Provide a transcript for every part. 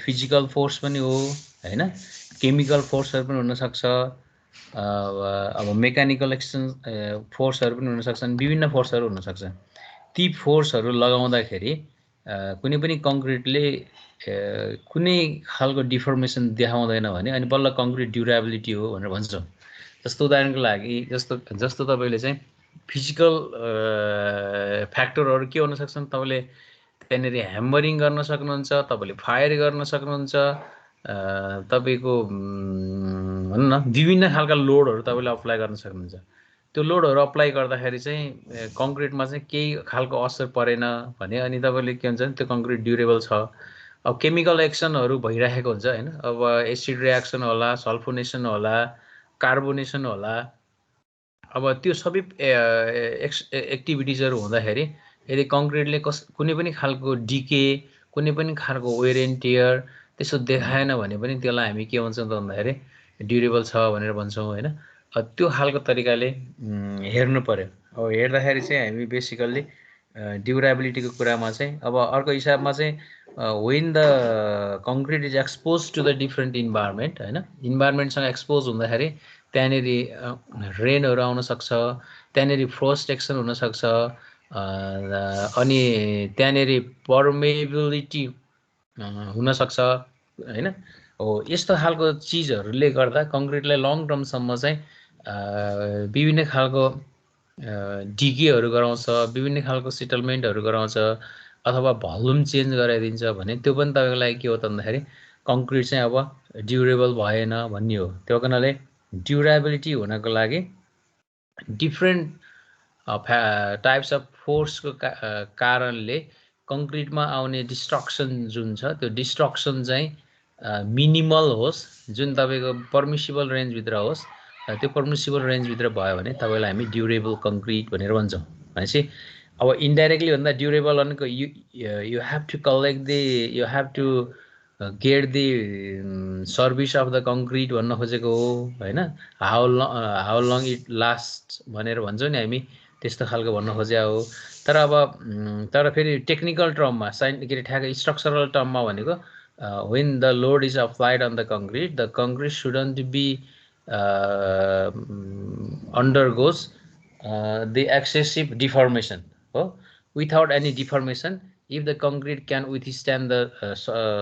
Physical force पनि हो हैन, केमिकल फोर्सहरु पनि हुन सक्छ, अब मेकानिकल एक्सचेन्ज फोर्सहरु पनि हुन सक्छन्, विभिन्न फोर्सहरु हुन सक्छ। ती फोर्सहरु लगाउँदाखेरि कुनै पनि कङ्क्रिटले कुनै खालको डिफर्मेसन देखाउँदैन भने अनि बल्ल कङ्क्रिट ड्युरेबिलिटी हो भनेर भन्छौँ। जस्तो उदाहरणको लागि जस्तो तपाईले चाहिँ फिजिकल फ्याक्टरहरु के हुन सक्छन्, तपाईले त्यहाँनेरि ह्यामरिङ गर्न सक्नुहुन्छ, तपाईले फायर गर्न सक्नुहुन्छ, तपाईको भन्न विभिन्न खालका लोडहरु तपाईले अप्लाई गर्न सक्नुहुन्छ। त्यो लोडहरु अप्लाई गर्दाखेरि चाहिँ कङ्क्रिटमा चाहिँ केही खालको असर परेन भने अनि तपाईले के हुन्छ भने त्यो कङ्क्रिट ड्युरेबल छ। अब केमिकल एक्सनहरु भइरहेको हुन्छ हैन, अब एसिड रिएक्सन होला, सल्फोनेसन होला, कार्बोनेसन होला, अब त्यो सबै एक्टिभिटिजहरु हुँदाखेरि यदि कङ्क्रिटले कुनै पनि खालको डिके, कुनै पनि खालको वेयर एन्ड टियर त्यसो देखाएन भने पनि त्यसलाई हामी के भन्छौँ त भन्दाखेरि ड्युरेबल छ भनेर भन्छौँ हैन। त्यो खालको तरिकाले हेर्नु पर्यो। अब हेर्दाखेरि चाहिँ हामी बेसिकल्ली ड्युरेबिलिटीको कुरामा चाहिँ अब अर्को हिसाबमा चाहिँ when the concrete is exposed to the different environment हैन, इन्भाइरोमेन्टसँग एक्सपोज हुँदाखेरि त्यहाँनेरि रेनहरु आउन सक्छ, त्यहाँनेरि फ्रोस्ट एक्सन हुन सक्छ, अनि त्यहाँनेरि पर्मेबिलिटी हुन सक्छ हैन। हो यस्तो खालको चीजहरुले गर्दा कङ्क्रिटलाई लङ टर्मसम्म चाहिँ विभिन्न खालको डिकेहरु गराउँछ, विभिन्न खालको सेटलमेन्टहरु गराउँछ अथवा भल्युम चेन्ज गराइदिन्छ भने त्यो पनि तपाईको लागि के हो त भन्दाखेरि कङ्क्रिट चाहिँ अब ड्युरेबल भएन भन्ने हो। त्यो कारणले ड्युरेबिलिटी हुनको लागि डिफरेन्ट टाइप्स अफ फोर्सको कारणले कङ्क्रिटमा आउने डिस्ट्रक्सन जुन छ त्यो डिस्ट्रक्सन चाहिँ मिनिमल होस्, जुन तपाईको पर्मिसिबल रेन्जभित्र होस्। त्यो पर्मिसिबल रेन्जभित्र भयो भने तपाईलाई हामी ड्युरेबल कङ्क्रिट भनेर भन्छौँ। भनेपछि अब इन्डाइरेक्टली भन्दा ड्युरेबल भनेको you have to collect the you have to get the service of the concrete भन्न खोजेको हो हैन। हाउ लङ इट लास्ट भनेर भन्छौँ नि हामी, त्यस्तो खालको भन्न खोजेको हो। तर अब तर फेरि टेक्निकल टर्ममा के अरे ठ्याक्कै स्ट्रक्चरल टर्ममा भनेको when the load is applied on the concrete shouldn't be undergoes the excessive deformation हो। without any deformation, if the concrete can withstand the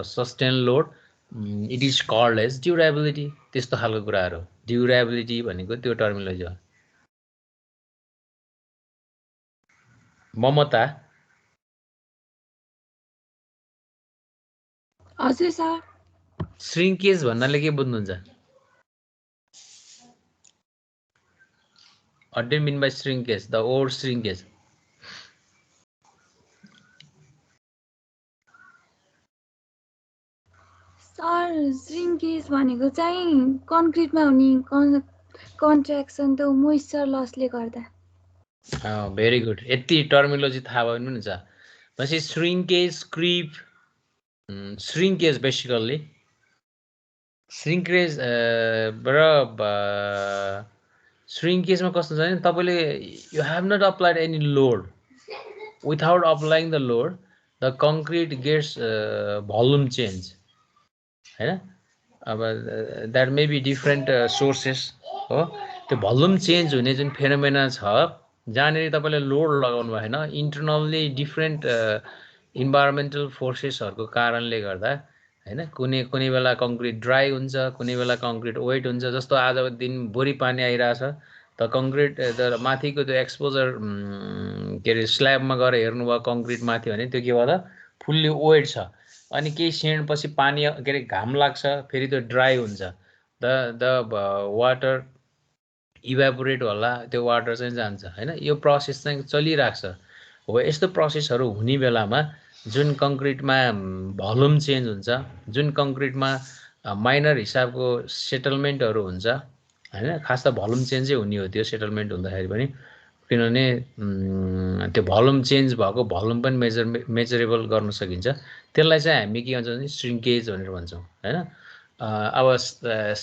sustained load, it is called as durability। त्यस्तो खालको कुराहरु durability भनेको त्यो terminology हो। ममता हजुर sir, shrinkage भन्नाले के बुझ्नुहुन्छ? What do you mean by shrinkage? The word shrinkage. Sir shrinkage भनेको चाहिँ कङ्क्रिटमा हुने कन्ट्र्याक्सन त मोइस्चर लसले गर्दा। भेरी गुड, यति टर्मिनोलोजी थाहा भयो भने हुन्छ। भनेपछि श्रिङ्केज, क्रिप, श्रिङ्केज बेसिकल्ली श्रिङ्केज र श्रिङ्केजमा कस्तो छ भने तपाईले you have not applied any load, without applying the load the concrete gets volume change हैन। अब that may be different sources हो। त्यो भल्युम चेन्ज हुने जुन फेनोमेना छ जहाँनेरि तपाईले लोड लगाउनु भएन, इन्टरनल्ली डिफरेन्ट इन्भाइरोमेन्टल फोर्सेसहरुको कारणले गर्दा हैन, कुनै बेला कङ्क्रिट ड्राई हुन्छ, कुनै बेला कङ्क्रिट वेट हुन्छ। जस्तो आज दिनभरि पानी आइरहेछ त कङ्क्रिट माथिको त्यो एक्सपोजर के अरे स्ल्याबमा गएर हेर्नुभयो कङ्क्रिट माथि भने त्यो के भयो त फुल्ली वेट छ। अनि केही सेन्डपछि पानी के अरे घाम लाग्छ, फेरि त्यो ड्राई हुन्छ, द वाटर इभ्यापोरेट होला, त्यो वाटर चाहिँ जान्छ हैन। यो प्रोसेस चाहिँ चलिरहेको छ। हो यस्तो प्रोसेसहरु हुने बेलामा जुन कङ्क्रिटमा भल्युम चेन्ज हुन्छ, जुन कङ्क्रिटमा माइनर हिसाबको सेटलमेन्टहरु हुन्छ हैन, खास त भल्युम चेन्जै हुने हो त्यो सेटलमेन्ट हुँदाखेरि पनि, किनभने त्यो भल्युम चेन्ज भएको भल्युम पनि मेजरेबल गर्न सकिन्छ। त्यसलाई चाहिँ हामी के भन्छौँ भने श्रिङ्केज भनेर भन्छौँ हैन। अब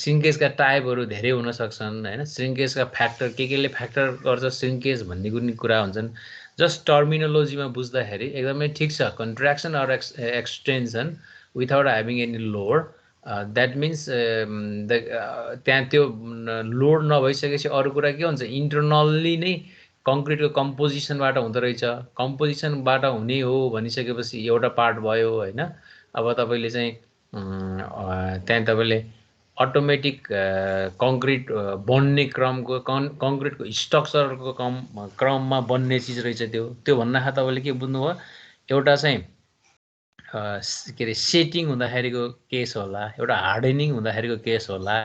श्रिङ्केजका टाइपहरु धेरै हुन सक्छन् हैन। श्रिङ्केजका फ्याक्टर केले फ्याक्टर गर्छ श्रिङ्केज भन्ने कुरा हुन्छन्। जस्ट टर्मिनोलोजीमा बुझ्दाखेरि एकदमै ठीक छ, contraction or extension without having any load, that means त्यहाँ त्यो लोड नभइसकेपछि अरू कुरा के हुन्छ, इन्टरनल्ली नै कङ्क्रिटको कम्पोजिसनबाट हुँदो रहेछ। कम्पोजिसनबाट हुने हो भनिसकेपछि एउटा पार्ट भयो होइन। अब तपाईँले चाहिँ त्यहाँ तपाईँले अटोमेटिक कङ्क्रिट बन्ने क्रमको कङ्क्रिटको स्ट्रक्चरको क्रममा बन्ने चिज रहेछ त्यो भन्दाखेरि तपाईँले के बुझ्नुभयो, एउटा चाहिँ के अरे सेटिङ हुँदाखेरिको केस होला, एउटा हार्डनिङ हुँदाखेरिको केस होला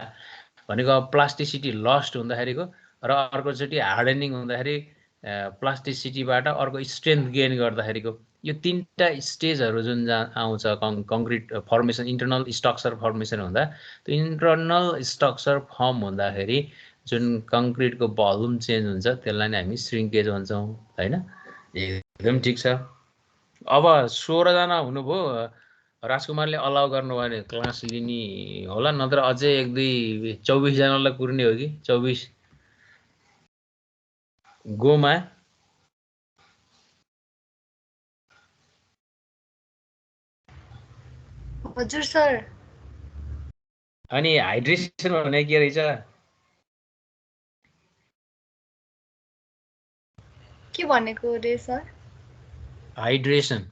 भनेको। अब प्लास्टिसिटी लस्ट हुँदाखेरिको र अर्कोचोटि हार्डनिङ हुँदाखेरि प्लास्टिसिटीबाट अर्को स्ट्रेन्थ गेन गर्दाखेरिको, यो तीनटा स्टेजहरू जुन आउँछ concrete formation, internal structure formation हुँदा, त्यो इन्टरनल स्ट्रक्चर फर्म हुँदाखेरि जुन कङ्क्रिटको भल्युम चेन्ज हुन्छ त्यसलाई नै हामी श्रिङ्केज भन्छौँ होइन। एकदम ठिक छ। अब 16 जना हुनुभयो, राजकुमारले अलाउ गर्नुभयो भने क्लास लिने होला, नत्र अझै 1-2 24 जनालाई कुर्ने हो कि 24 गोमा। हजुर सर। अनि हाइड्रेसन भने के रहेछ? के भनेको रे सर? हाइड्रेसन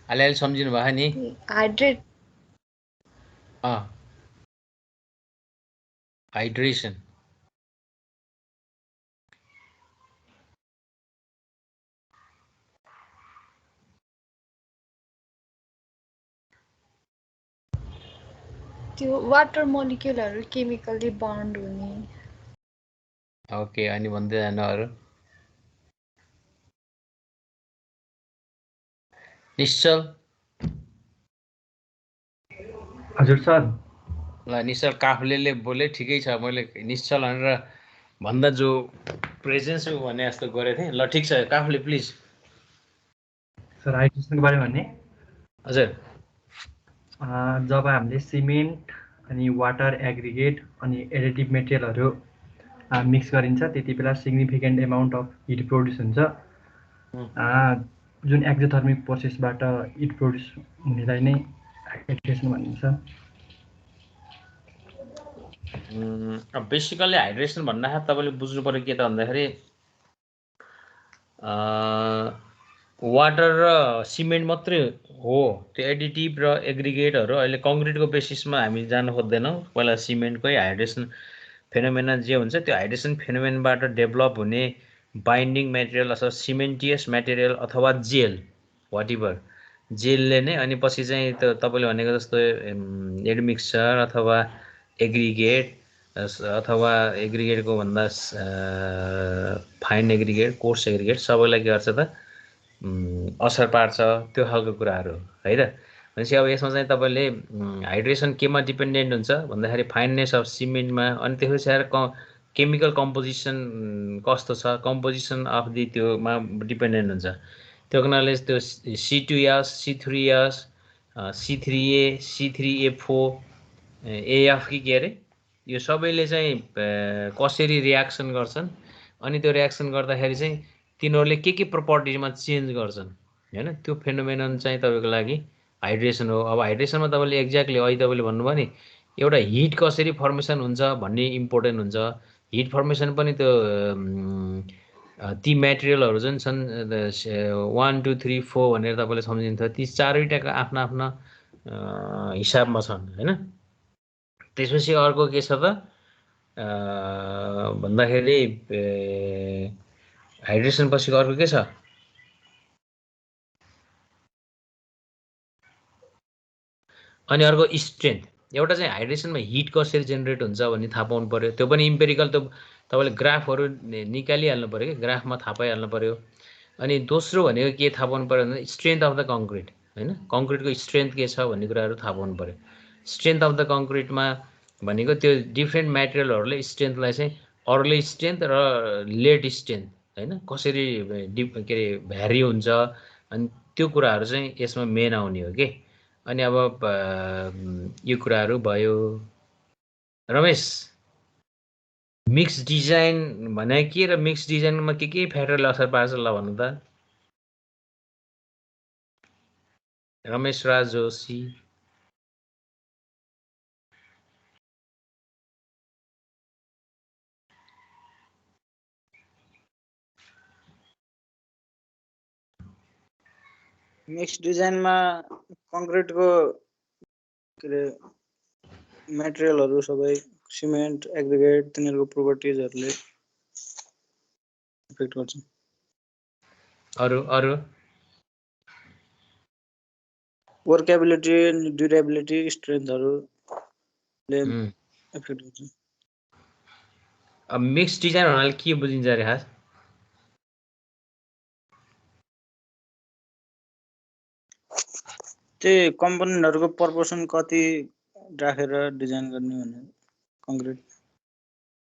अलिअलि सम्झिनु भयो नि? हाइड्रेट हाइड्रेसन त्यो वाटर मोलिक्युलहरू केमिकली बन्ड हुने। ओके, अनि भन्दै जानु अरू। निश्चल। हजुर सर। ल निश्चल काफलेले बोले ठिकै छ, मैले निश्चल भनेर भन्दा जो प्रेजेन्स हो भने जस्तो गरेको थिएँ। ल ठिक छ, काफले प्लिज। सर हाइड्रेसनको बारेमा भन्ने? हजुर। जब हामीले सिमेन्ट अनि वाटर एग्रिगेट अनि एडिटिभ मेटेरियलहरू मिक्स गरिन्छ त्यति बेला significant amount of heat produce हुन्छ। जुन एक्जोथर्मिक प्रोसेसबाट हिट प्रड्युस हुनेलाई नै हाइड्रेसन भनिन्छ। बेसिकल्ली हाइड्रेसन भन्दाखेरि तपाईँले बुझ्नु पर्यो के त भन्दाखेरि वाटर र सिमेन्ट मात्रै हो त्यो एडिटिभ र एग्रिगेटहरू। अहिले कङ्क्रिटको बेसिसमा हामी जानु खोज्दैनौँ, पहिला सिमेन्टकै हाइड्रेसन फेनोमेना जे हुन्छ त्यो हाइड्रेसन फेनोमेनबाट डेभलप हुने बाइन्डिङ मेटेरियल अथवा सिमेन्टियस मेटेरियल अथवा जेल वाटेभर जेलले नै, अनि पछि चाहिँ त्यो तपाईँले भनेको जस्तो एडमिक्सचर अथवा एग्रिगेट अथवा एग्रिगेटको भन्दा फाइन एग्रिगेट, कोर्स एग्रिगेट सबैलाई के गर्छ त असर पार्छ, त्यो खालको कुराहरू है त। भनेपछि अब यसमा चाहिँ तपाईँले हाइड्रेसन केमा डिपेन्डेन्ट हुन्छ भन्दाखेरि फाइननेस अफ सिमेन्टमा, अनि त्यसपछि आएर केमिकल कम्पोजिसन कस्तो छ, कम्पोजिसन अफ दि त्योमा डिपेन्डेन्ट हुन्छ। त्यो हुनाले त्यो C2S, C3S, C3A, C3A4, AF कि के अरे, यो सबैले चाहिँ कसरी रियाक्सन गर्छन्, अनि त्यो रियाक्सन गर्दाखेरि चाहिँ तिनीहरूले के प्रपर्टिजमा चेन्ज गर्छन् होइन, त्यो फेनोमेनन चाहिँ तपाईँको लागि हाइड्रेसन हो। अब हाइड्रेसनमा तपाईँले एक्ज्याक्टली अहिले तपाईँले भन्नुभयो नि एउटा हिट कसरी फर्मेसन हुन्छ भन्ने इम्पोर्टेन्ट हुन्छ। हिट फर्मेसन पनि त्यो ती मेटेरियलहरू जुन छन् 1 2 3 4 भनेर तपाईँले सम्झिन्छ, ती चारैवटाको आफ्ना आफ्ना हिसाबमा छन् होइन। त्यसपछि अर्को के छ त भन्दाखेरि हाइड्रेसन पछिको अर्को के छ, अनि अर्को स्ट्रेन्थ। एउटा चाहिँ हाइड्रेसनमा हिट कसरी जेनेरेट हुन्छ भन्ने थाहा पाउनु पऱ्यो, त्यो पनि इम्पेरिकल त्यो तपाईँले ग्राफहरू निकालिहाल्नु पऱ्यो कि ग्राफमा थाहा पाइहाल्नु पऱ्यो। अनि दोस्रो भनेको के थाहा पाउनु पऱ्यो भने स्ट्रेन्थ अफ द कङ्क्रिट होइन, कङ्क्रिटको स्ट्रेन्थ के छ भन्ने कुराहरू थाहा पाउनु पऱ्यो। स्ट्रेन्थ अफ द कङ्क्रिटमा भनेको त्यो डिफ्रेन्ट मेटेरियलहरूले स्ट्रेन्थलाई चाहिँ अर्ली स्ट्रेन्थ र लेट स्ट्रेन्थ हैन कसरी के अरे भ्यारी हुन्छ अनि त्यो कुराहरू चाहिँ यसमा मेन आउने हो के। अनि अब यो कुराहरू भयो। रमेश मिक्स डिजाइन भने के र मिक्स डिजाइनमा के फ्याक्टरले असर पार्छ ल भन्नु त। रमेश राज जोशी मिक्स डिजाइनमा कङ्क्रिटको के अरे मेटेरियलहरू सबै सिमेन्ट एग्रिगेट तिनीहरूको प्रोपर्टिजहरूले इफेक्ट गर्छ। अरु वर्केबिलिटी ड्युरेबिलिटी स्ट्रेन्थहरूले इफेक्ट गर्छ। अब मिक्स डिजाइन भन्नाले के बुझिन्छ रे खास? त्यही कम्पोनेन्टहरूको प्रपोर्सन कति राखेर डिजाइन गर्ने भने कङ्क्रिट।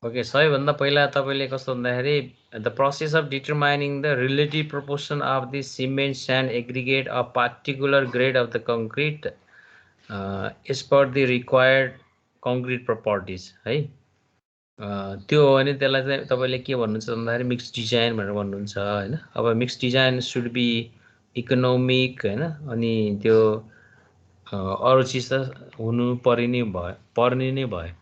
ओके, सबैभन्दा पहिला तपाईँले कस्तो भन्दाखेरि the process of determining the relative proportion of the cement sand aggregate of particular grade of the concrete as per the required concrete properties है। त्यो हो भने त्यसलाई चाहिँ तपाईँले के भन्नुहुन्छ भन्दाखेरि मिक्स डिजाइन भनेर भन्नुहुन्छ होइन। अब mix design should be economic होइन, अनि त्यो अरू चिज त हुनु पर्ने नै भयो।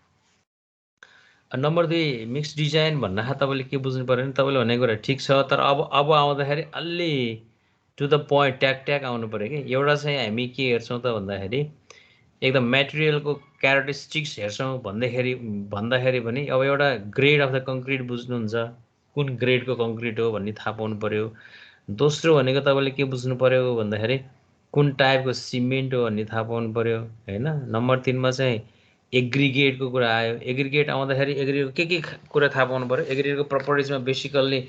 नम्बर 2 मिक्स डिजाइन भन्दा तपाईँले के बुझ्नु पर्यो भने तपाईँले भनेको कुरा ठिक छ, तर अब आउँदाखेरि अलि टु द पोइन्ट ट्याक आउनु पऱ्यो कि। एउटा चाहिँ हामी के हेर्छौँ त भन्दाखेरि एकदम मेटेरियलको क्यारेक्टरिस्टिक्स हेर्छौँ भन्दाखेरि पनि अब एउटा ग्रेड अफ द कङ्क्रिट बुझ्नुहुन्छ, कुन ग्रेडको कङ्क्रिट हो भन्ने थाहा पाउनु पऱ्यो। दोस्रो भनेको तपाईँले के बुझ्नु पऱ्यो भन्दाखेरि कुन टाइपको सिमेन्ट हो भन्ने थाहा पाउनु पऱ्यो होइन। नम्बर 3 मा चाहिँ एग्रिगेटको कुरा आयो। एग्रिगेट आउँदाखेरि एग्रिगेटको के कुरा थाहा पाउनु पऱ्यो। एग्रिगेटको प्रपर्टिजमा बेसिकल्ली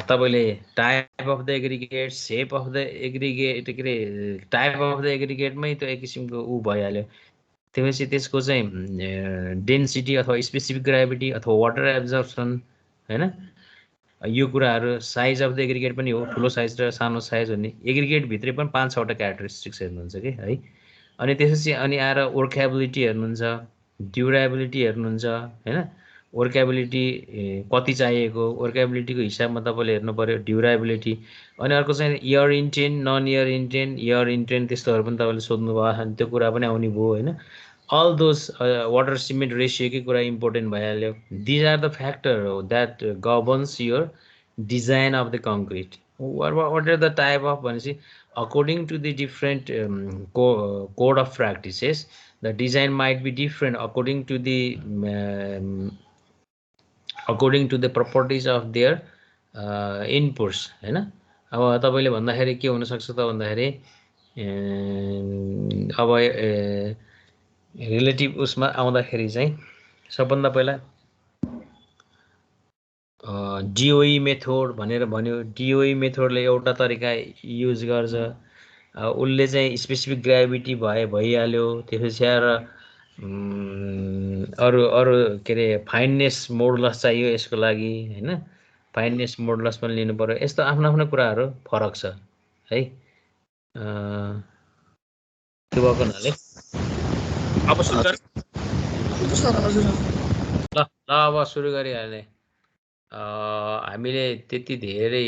तपाईँले type of the aggregate, shape of the aggregate, के अरे टाइप अफ द एग्रिगेटमै त्यो एक किसिमको ऊ भइहाल्यो। त्यसपछि त्यसको चाहिँ डेन्सिटी अथवा स्पेसिफिक ग्राभिटी अथवा वाटर एब्जर्प्सन होइन, यो कुराहरू। साइज अफ द एग्रिगेट पनि हो, ठुलो साइज र सानो साइज भन्ने। एग्रिगेटभित्रै पनि 5-6वटा क्यारेक्टरिस्टिक्स हेर्नुहुन्छ कि है। अनि त्यसपछि अनि आएर वर्केबिलिटी हेर्नुहुन्छ, ड्युरेबिलिटी हेर्नुहुन्छ होइन। वर्केबिलिटी कति चाहिएको, वर्केबिलिटीको हिसाबमा तपाईँले हेर्नु पऱ्यो ड्युरेबिलिटी। अनि अर्को चाहिँ air entrained, non air entrained, air entrained त्यस्तोहरू पनि तपाईँले सोध्नुभयो, अनि त्यो कुरा पनि आउने भयो होइन। अल दोज वाटर सिमेन्ट रेसियोकै कुरा इम्पोर्टेन्ट भइहाल्यो। These are the factor that governs your design of the concrete. What are the type of भनेपछि according to the different code of practices, the design might be different according to the properties of their inputs हैन। अब तपाईले भन्दाखेरि के हुन सक्छ त भन्दाखेरि अब रिलेटिभ उसमा आउँदाखेरि चाहिँ सबभन्दा पहिला डिओई मेथड भनेर भन्यो। डिओई मेथडले एउटा तरिका युज गर्छ, उसले चाहिँ स्पेसिफिक ग्राभिटी भइहाल्यो। त्यसपछि आएर अरू के अरे फाइननेस मोडुलस चाहियो यसको लागि होइन, फाइननेस मोडुलस पनि लिनु पर्यो। यस्तो आफ्नो आफ्नो कुराहरू फरक छ है। त्यो भएको हुनाले अब सुरु गरौँ ल अब सुरु गरिहाल्ने। हामीले त्यति धेरै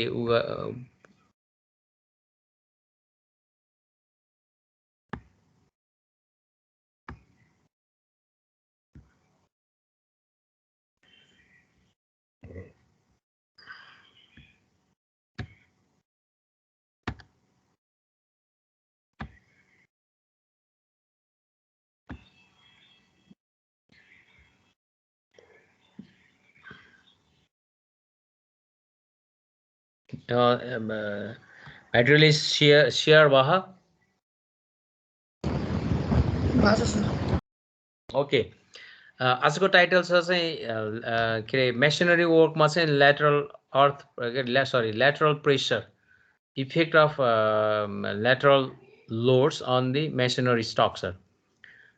मेटेरियल इज शेयर भयो। ओके, आजको टाइटल छ चाहिँ के अरे मेसिनरी वर्कमा चाहिँ lateral pressure effect of lateral loads on the masonry structure.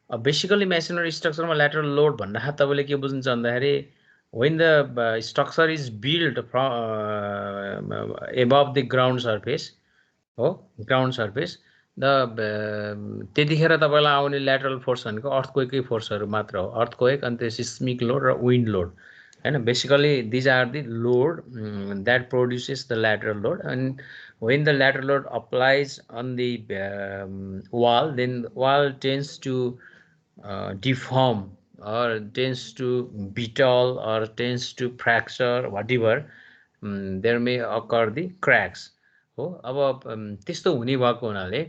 Basically masonry स्ट्रक्चरमा ल्याटरल लोड भन्दा तपाईँले के बुझ्नुहुन्छ भन्दाखेरि when the structure is built from above the ground surface, ground surface, त्यतिखेर तपाईलाई आउने lateral force भनेको earthquake forceहरु मात्र हो, earthquake and the seismic load र wind load, हैन. Basically these are the load that produces the lateral load, and when the lateral load applies on the wall, then wall tends to deform or tends to beetle or tends to fracture, whatever. There may occur the cracks. हो, अब त्यस्तो हुने भएको हुनाले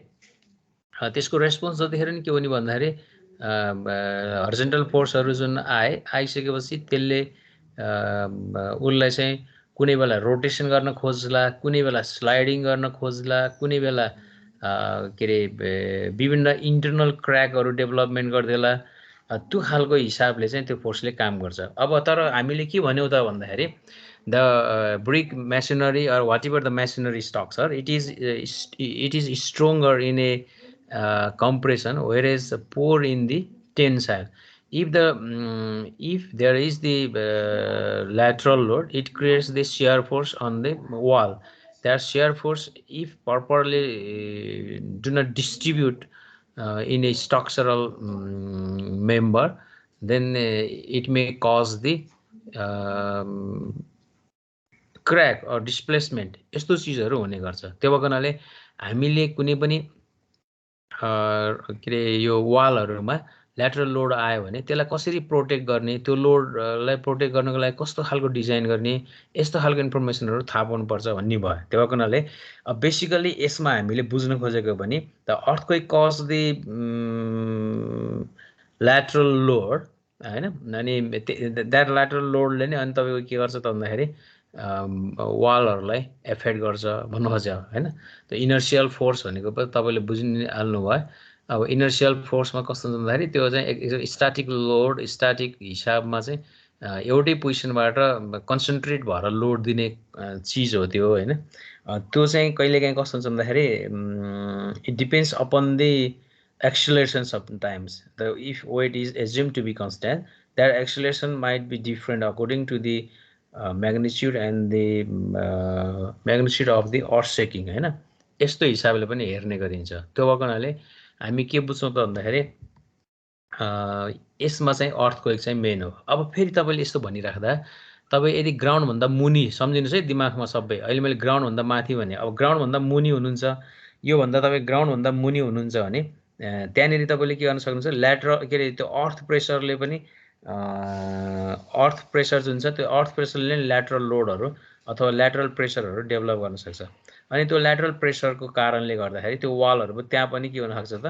त्यसको response जतिखेर नि के हुने भन्दाखेरि हरिजन्टल फोर्सहरु जुन आइसकेपछि त्यसले उसलाई चाहिँ कुनै बेला रोटेसन गर्न खोज्ला, कुनै बेला स्लाइडिङ गर्न खोज्ला, कुनै बेला के रे विभिन्न इन्टरनल क्र्याकहरु डेभलपमेन्ट गर्देला, त्यो खालको हिसाबले चाहिँ त्यो फोर्सले काम गर्छ. अब तर हामीले के भन्यौ त भन्दाखेरि the brick masonry or whatever the masonry structure, it is stronger in a compression, whereas poor in the tensile. If there is the lateral load, it creates the shear force on the wall. That shear force, if properly do not distribute in a structural member, then it may cause the crack or displacement. यस्तो चीजहरु हुने गर्छ. त्यो भएकोनाले हामीले कुनै पनि के रे यो वालहरुमा lateral load आयो भने त्यसलाई कसरी प्रोटेक्ट गर्ने, त्यो लोडलाई प्रोटेक्ट गर्नको लागि कस्तो खालको डिजाइन गर्ने, यस्तो खालको इन्फर्मेसनहरु थाहा पाउनु पर्छ भन्ने भयो. त्यो भएकोनाले बेसिकली यसमा हामीले बुझ्न खोजेको पनि the earthquake caused the lateral load, हैन. अनि that lateral loadले नै अनि तपाईको के गर्छ त भन्दाखेरि वालहरुलाई एफेक्ट गर्छ भन्नु खोज्यो, हैन. त्यो इनर्शियल फोर्स भनेको पनि तपाईले बुझिहाल्नु भयो. अब इनर्शियल फोर्समा कस्तो हुन्छ भन्दाखेरि त्यो चाहिँ स्ट्याटिक लोड, स्ट्याटिक हिसाबमा चाहिँ एउटै पोजिसनबाट कन्सन्ट्रेट भएर लोड दिने चीज हो त्यो, हैन. त्यो चाहिँ कहिलेकाहीँ कस्तो हुन्छ भन्दाखेरि it depends upon the acceleration sometimes. If weight is assumed to be constant, that acceleration might be different according to the magnitude and the magnitude of the earth shaking, हैन. यस्तो हिसाबले पनि हेर्ने गरिन्छ. त्यो भएको हुनाले हामी के बुझ्छौं त भन्दाखेरि यसमा चाहिँ अर्थक्वेक चाहिँ मेन हो. अब फेरि तपाईले यस्तो भनिराख्दा तपाई यदि ग्राउन्ड भन्दा मुनि सम्झिनुस् है दिमागमा सबै. अहिले मैले ग्राउन्ड भन्दा माथि भने, अब ग्राउन्ड भन्दा मुनि हुनुहुन्छ, यो भन्दा तपाई ग्राउन्ड भन्दा मुनि हुनुहुन्छ भने त्यहाँनेरि तपाईले के गर्न सक्नुहुन्छ, ल्याटरल के रे त्यो अर्थ प्रेसरले पनि अर्थ प्रेसर जुन छ त्यो अर्थ प्रेसरले ल्याटरल लोडहरु अथवा ल्याटरल प्रेसरहरु डेभलप गर्न सक्छ. अनि त्यो ल्याटरल प्रेसरको कारणले गर्दाखेरि त्यो वालहरु पनि त्यहाँ पनि के हुन सक्छ त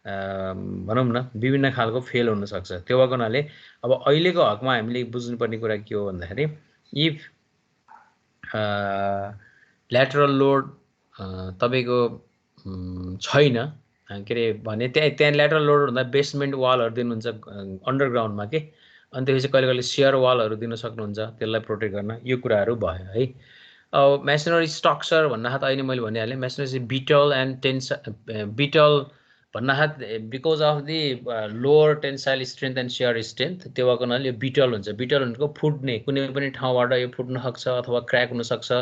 भनौं न विभिन्न खालको फेल हुन सक्छ. त्यो भएको हुनाले अब अहिलेको हकमा हामीले बुझ्नुपर्ने कुरा के हो भन्दाखेरि इफ ल्याटरल लोड तपाईको छैन के रे भने त्यहाँ ल्याटरल लोड हुँदा बेसमेन्ट वालहरु दिनुहुन्छ अन्डरग्राउन्डमा के, अनि त्यसपछि कहिले कहिले शियर वालहरु दिन सक्नुहुन्छ त्यसलाई प्रोटेक्ट गर्न. यो कुराहरु भयो है. अब मेसनरी स्ट्रक्चर भन्नाहात अहिले मैले भनिहाले masonry brittle and tensile brittle भन्नाहात because of the lower tensile strength and shear strength. त्यो भएको हुनाले यो बिटल हुन्छ. बिटल भनेको फुट्ने कुनै पनि ठाउँबाट यो फुट्न सक्छ अथवा क्र्याक हुन सक्छ,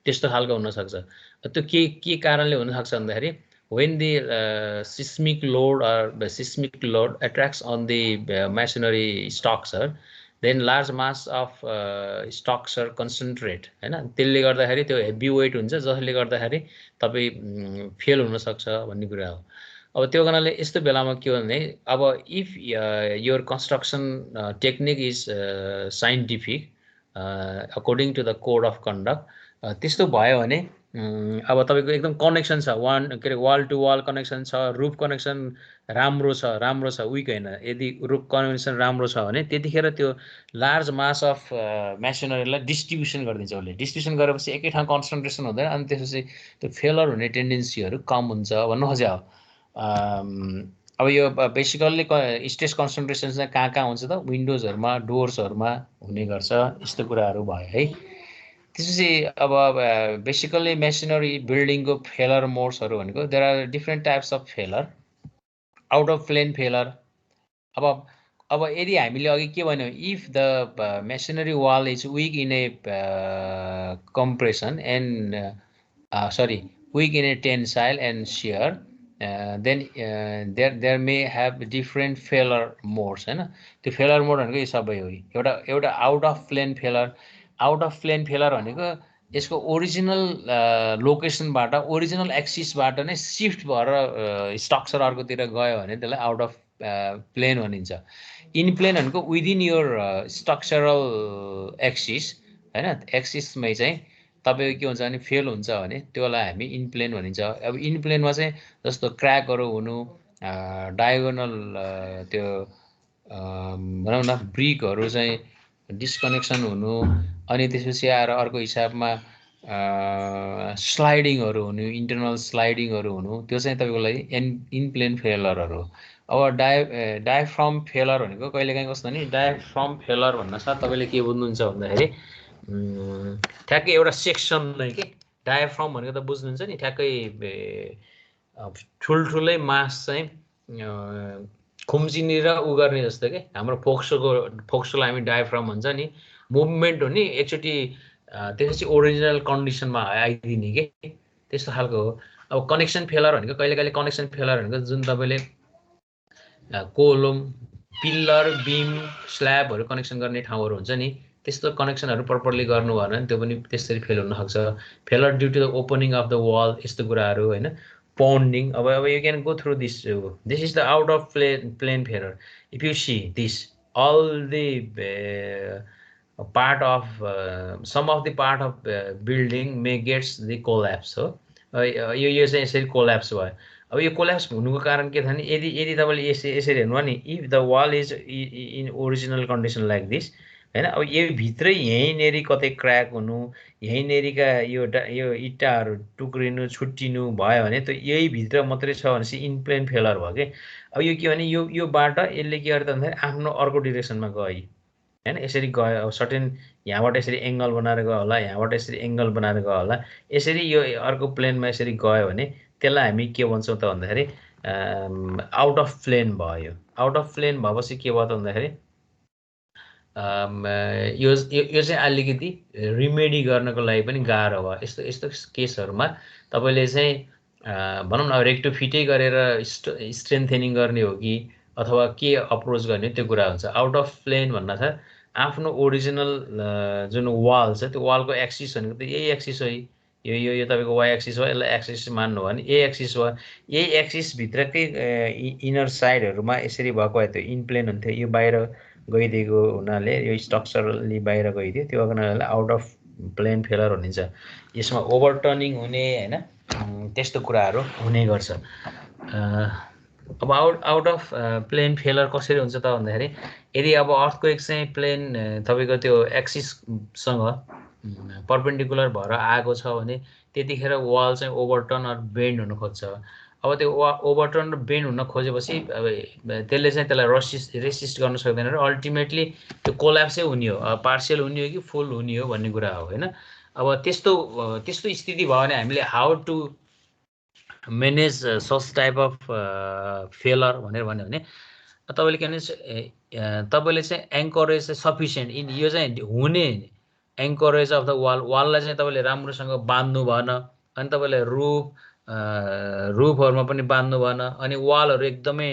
त्यस्तो खालको हुन सक्छ. त्यो के कारणले हुन सक्छ भन्दाखेरि when the seismic load or the seismic load attracts on the masonry structure, then large mass of structure concentrate, हैन. त्यसले गर्दाखेरि त्यो हेभी वेट हुन्छ जसले गर्दाखेरि तपाई फेल हुन सक्छ भन्ने कुरा हो. अब त्यो गर्नाले यस्तो बेलामा के हो भने अब if your construction technique is scientific according to the code of conduct, त्यस्तो भयो भने अब तपाईको एकदम कनेक्सन छ, के रे वाल टु वाल कनेक्सन छ, रूफ कनेक्सन राम्रो छ विक हैन. यदि रूफ कनेक्सन राम्रो छ भने त्यतिखेर त्यो लार्ज मास अफ मेसनरीलाई डिस्ट्रिब्युसन गरिदिन्छ. उसले डिस्ट्रिब्युसन गरेपछि एकै ठाउँ कन्सन्ट्रेसन हुँदैन अनि त्यसपछि त्यो फेलर हुने टेन्डेन्सीहरु कम हुन्छ भन्नु खोज्या हो. अब यो बेसिकली स्ट्रेस कन्सन्ट्रेसन चाहिँ कहाँ हुन्छ त विन्डोजहरुमा डोर्सहरुमा हुने गर्छ. यस्तो कुराहरु भयो है. त्यसपछि अब बेसिकली मेसनरी बिल्डिङको फेलर मोड्सहरु भनेको there are different types of failure. Out of plane failure. अब अब यदि हामीले अघि के भन्यौँ, if the masonry wall is weak in a compression and weak in a tensile and shear, then there may have different failure modes हैन। त्यो failure मोड भनेको यो सबै हो। एउटा आउट अफ प्लेन फेलर भनेको यसको ओरिजिनल लोकेसनबाट ओरिजिनल एक्सिसबाट नै सिफ्ट भएर स्ट्रक्चर अर्कोतिर गयो भने त्यसलाई आउट अफ प्लेन भनिन्छ। इन प्लेन भनेको विदिन योर स्ट्रक्चरल एक्सिस हैन, एक्सिसमै चाहिँ तपाईँको के हुन्छ भने फेल हुन्छ भने त्यसलाई हामी इन प्लेन भनिन्छ। अब इन प्लेनमा चाहिँ जस्तो क्र्याकहरू हुनु, डायगोनल त्यो भनौँ न ब्रिकहरू चाहिँ डिस्कनेक्सन हुनु, अनि त्यसपछि आएर अर्को हिसाबमा स्लाइडिङहरू हुनु, इन्टरनल स्लाइडिङहरू हुनु, त्यो चाहिँ तपाईँको लागि इन प्लेन फेलरहरू। अब डायफ्राम फेलर भनेको कहिलेकाहीँ कस्तो भने डायफ्राम फेलर भन्नासाथ तपाईँले के बुझ्नुहुन्छ भन्दाखेरि ठ्याक्कै एउटा सेक्सन नै के डायफ्राम भनेको त बुझ्नुहुन्छ नि, ठ्याक्कै ठुल्ठुलै मास चाहिँ खुम्चिने र उ गर्ने जस्तो के हाम्रो फोक्सोलाई हामी डायफ्राम भन्छ नि, मुभमेन्ट हो नि एकचोटि त्यसपछि ओरिजिनल कन्डिसनमा आइदिने के त्यस्तो खालको हो। अब कनेक्सन फेलर भनेको कहिले कनेक्सन फेलर भनेको जुन तपाईँले कोलम, पिल्लर, बिम, स्ल्याबहरू कनेक्सन गर्ने ठाउँहरू हुन्छ नि, त्यस्तो कनेक्सनहरू प्रपरली गर्नु भएन भने त्यो पनि त्यसरी फेल हुन सक्छ। Failure due to the opening of the wall, यस्तो कुराहरू होइन। पाउन्डिङ, अब you can go through this is the out of plane failure. If you see this all the part of some of the part of building may gets the collapse हो। यो चाहिँ यसरी collapse भयो। अब यो collapse हुनुको कारण के छ भने यदि तपाईँले यसरी हेर्नु नि, if the wall is in original condition like this हैन, अब यही भित्रै यहीँनेरि कतै क्र्याक हुनु, यहीँनेरिका यो इट्टाहरू टुक्रिनु छुट्टिनु भयो भने त यही भित्र मात्रै छ भनेपछि इन प्लेन फेलर भयो के। अब यो के भने यो बाटो यसले के गर्दा भन्दाखेरि आफ्नो अर्को डिरेक्सनमा गयो हैन, यसरी गयो। अब सर्टेन यहाँबाट यसरी एङ्गल बनाएर गयो होला, यहाँबाट यसरी एङ्गल बनाएर गयो होला, यसरी यो अर्को प्लेनमा यसरी गयो भने त्यसलाई हामी के भन्छौँ त भन्दाखेरि आउट अफ प्लेन भयो। आउट अफ प्लेन भएपछि के भयो त भन्दाखेरि यो चाहिँ अलिकति रिमेडी गर्नको लागि पनि गाह्रो भयो। यस्तो केसहरूमा तपाईँले चाहिँ भनौँ न रेक्टोफिटै गरेर स्ट्रेन्थेनिङ गर्ने हो कि अथवा के अप्रोच गर्ने त्यो कुरा हुन्छ। आउट अफ प्लेन भन्ना छ आफ्नो ओरिजिनल जुन वाल छ त्यो वालको एक्सिस भनेको त यही एक्सिस हो। यो तपाईँको वाइ एक्सिस हो, यसलाई एक्सिस मान्नु भयो भने यही एक्सिस हो। यही एक्सिसभित्रकै इनर साइडहरूमा यसरी भएको भए त्यो इन प्लेन हुन्थ्यो। यो बाहिर गइदिएको हुनाले यो स्ट्रक्चरली बाहिर गइदियो, त्यो हुनाले आउट अफ प्लेन फेलर भनिन्छ। यसमा ओभरटर्निङ हुने होइन त्यस्तो कुराहरू हुने गर्छ। अब आउट अफ प्लेन फेलर कसरी हुन्छ त भन्दाखेरि यदि अब अर्थक्वेक चाहिँ प्लेन तपाईँको त्यो एक्सिससँग पर्पेन्डिकुलर भएर आएको छ भने त्यतिखेर वाल चाहिँ ओभरटर्न अर बेन्ड हुन खोज्छ। अब त्यो ओभरटर्न र बेन्ड हुन खोजेपछि अब त्यसले चाहिँ त्यसलाई रेसिस्ट गर्न सक्दैन र अल्टिमेटली त्यो कोल्याप्सै हुने हो, पार्सियल हुने हो कि फुल हुने हो भन्ने कुरा हो होइन। अब त्यस्तो स्थिति भयो भने हामीले how to manage such type of failure भनेर भन्यो भने तपाईँले के भने तपाईँले चाहिँ एङ्करेज चाहिँ सफिसियन्ट इन यो चाहिँ हुने एङ्करेज अफ द वाललाई चाहिँ तपाईँले राम्रोसँग बाँध्नु भएन, अनि तपाईँले रुफहरूमा पनि बाँध्नु भएन, अनि वालहरू एकदमै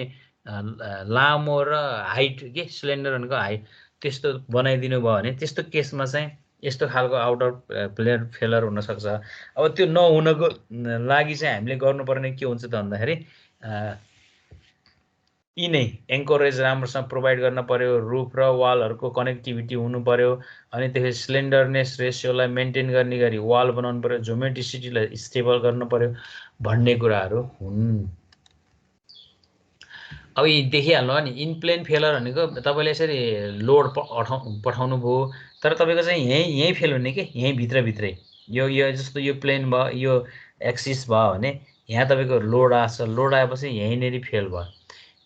लामो र हाइट के सिलिन्डर भनेको हाइट त्यस्तो बनाइदिनु भयो भने त्यस्तो केसमा चाहिँ यस्तो खालको आउट अफ प्लेन फेलर हुनसक्छ। अब त्यो नहुनको लागि चाहिँ हामीले गर्नुपर्ने के हुन्छ त भन्दाखेरि यिनै एङ्करेज राम्रोसँग प्रोभाइड गर्न पर्यो, रुफ र वालहरूको कनेक्टिभिटी हुनु पर्यो, अनि त्यसपछि स्लेन्डरनेस रेसियोलाई मेन्टेन गर्ने गरी वाल बनाउनु पर्यो, जोमेट्रिसिटीलाई स्टेबल गर्नु पर्यो भन्ने कुराहरू हुन्। अब यी देखिहाल्नु नि इन प्लेन फेलर भनेको तपाईँले यसरी लोड पठाउनु भयो तर तपाईँको चाहिँ यहीँ फेल हुने के यहीँ भित्रभित्रै यो जस्तो यो प्लेन भयो, यो एक्सिस भयो भने यहाँ तपाईँको लोड आएपछि यहीँनेरि फेल भयो।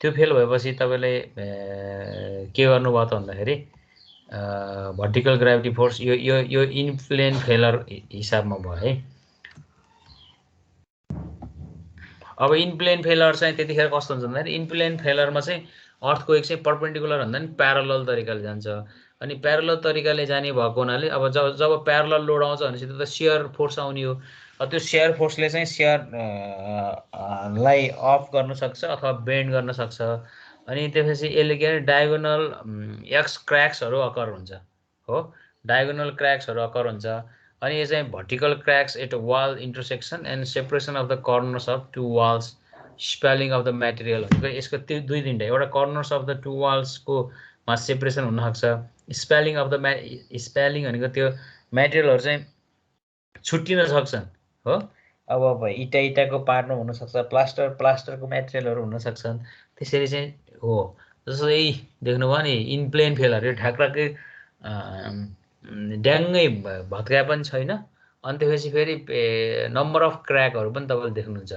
त्यो फेल भएपछि तपाईँले के गर्नुभयो त भन्दाखेरि भर्टिकल ग्राभिटी फोर्स यो इन प्लेन फेलर हिसाबमा भयो है। अब इन प्लेन फेलर चाहिँ त्यतिखेर कस्तो हुन्छ भन्दाखेरि इन प्लेन फेलरमा चाहिँ अर्थक्वेक चाहिँ परपेन्डिकुलर भन्दा नि प्यारलल तरिकाले जान्छ। अनि प्यारलल तरिकाले जाने भएको हुनाले अब जब प्यारलल लोड आउँछ भनेपछि त्यो त सियर फोर्स आउने हो। त्यो सियर फोर्सले चाहिँ सियर लाई अफ गर्न सक्छ अथवा बेन्ड गर्न सक्छ। अनि त्यसपछि यसले के अरे डायगोनल एक्स क्र्याक्सहरू अकर हुन्छ हो, डायगोनल क्र्याक्सहरू अकर हुन्छ। अनि यो चाहिँ vertical cracks at wall intersection and separation of the corners of two walls spalling of the material भनेको यसको त्यो दुई तिनवटा, एउटा कर्नर्स अफ द टु वाल्सको मा सेपरेसन हुनसक्छ, स्पेलिङ अफ द स्पेलिङ भनेको त्यो मेटेरियलहरू चाहिँ छुट्टिन सक्छन् हो। अब इटाको पार्नु हुनसक्छ, प्लास्टरको मेटेरियलहरू हुनसक्छन्, त्यसरी चाहिँ हो। जस्तै देख्नुभयो नि इनप्लेन फेलहरू ढाक्राकै ड्याङ्गै भत्काए पनि छैन। अनि त्यसपछि फेरि नम्बर अफ क्र्याकहरू पनि तपाईँले देख्नुहुन्छ।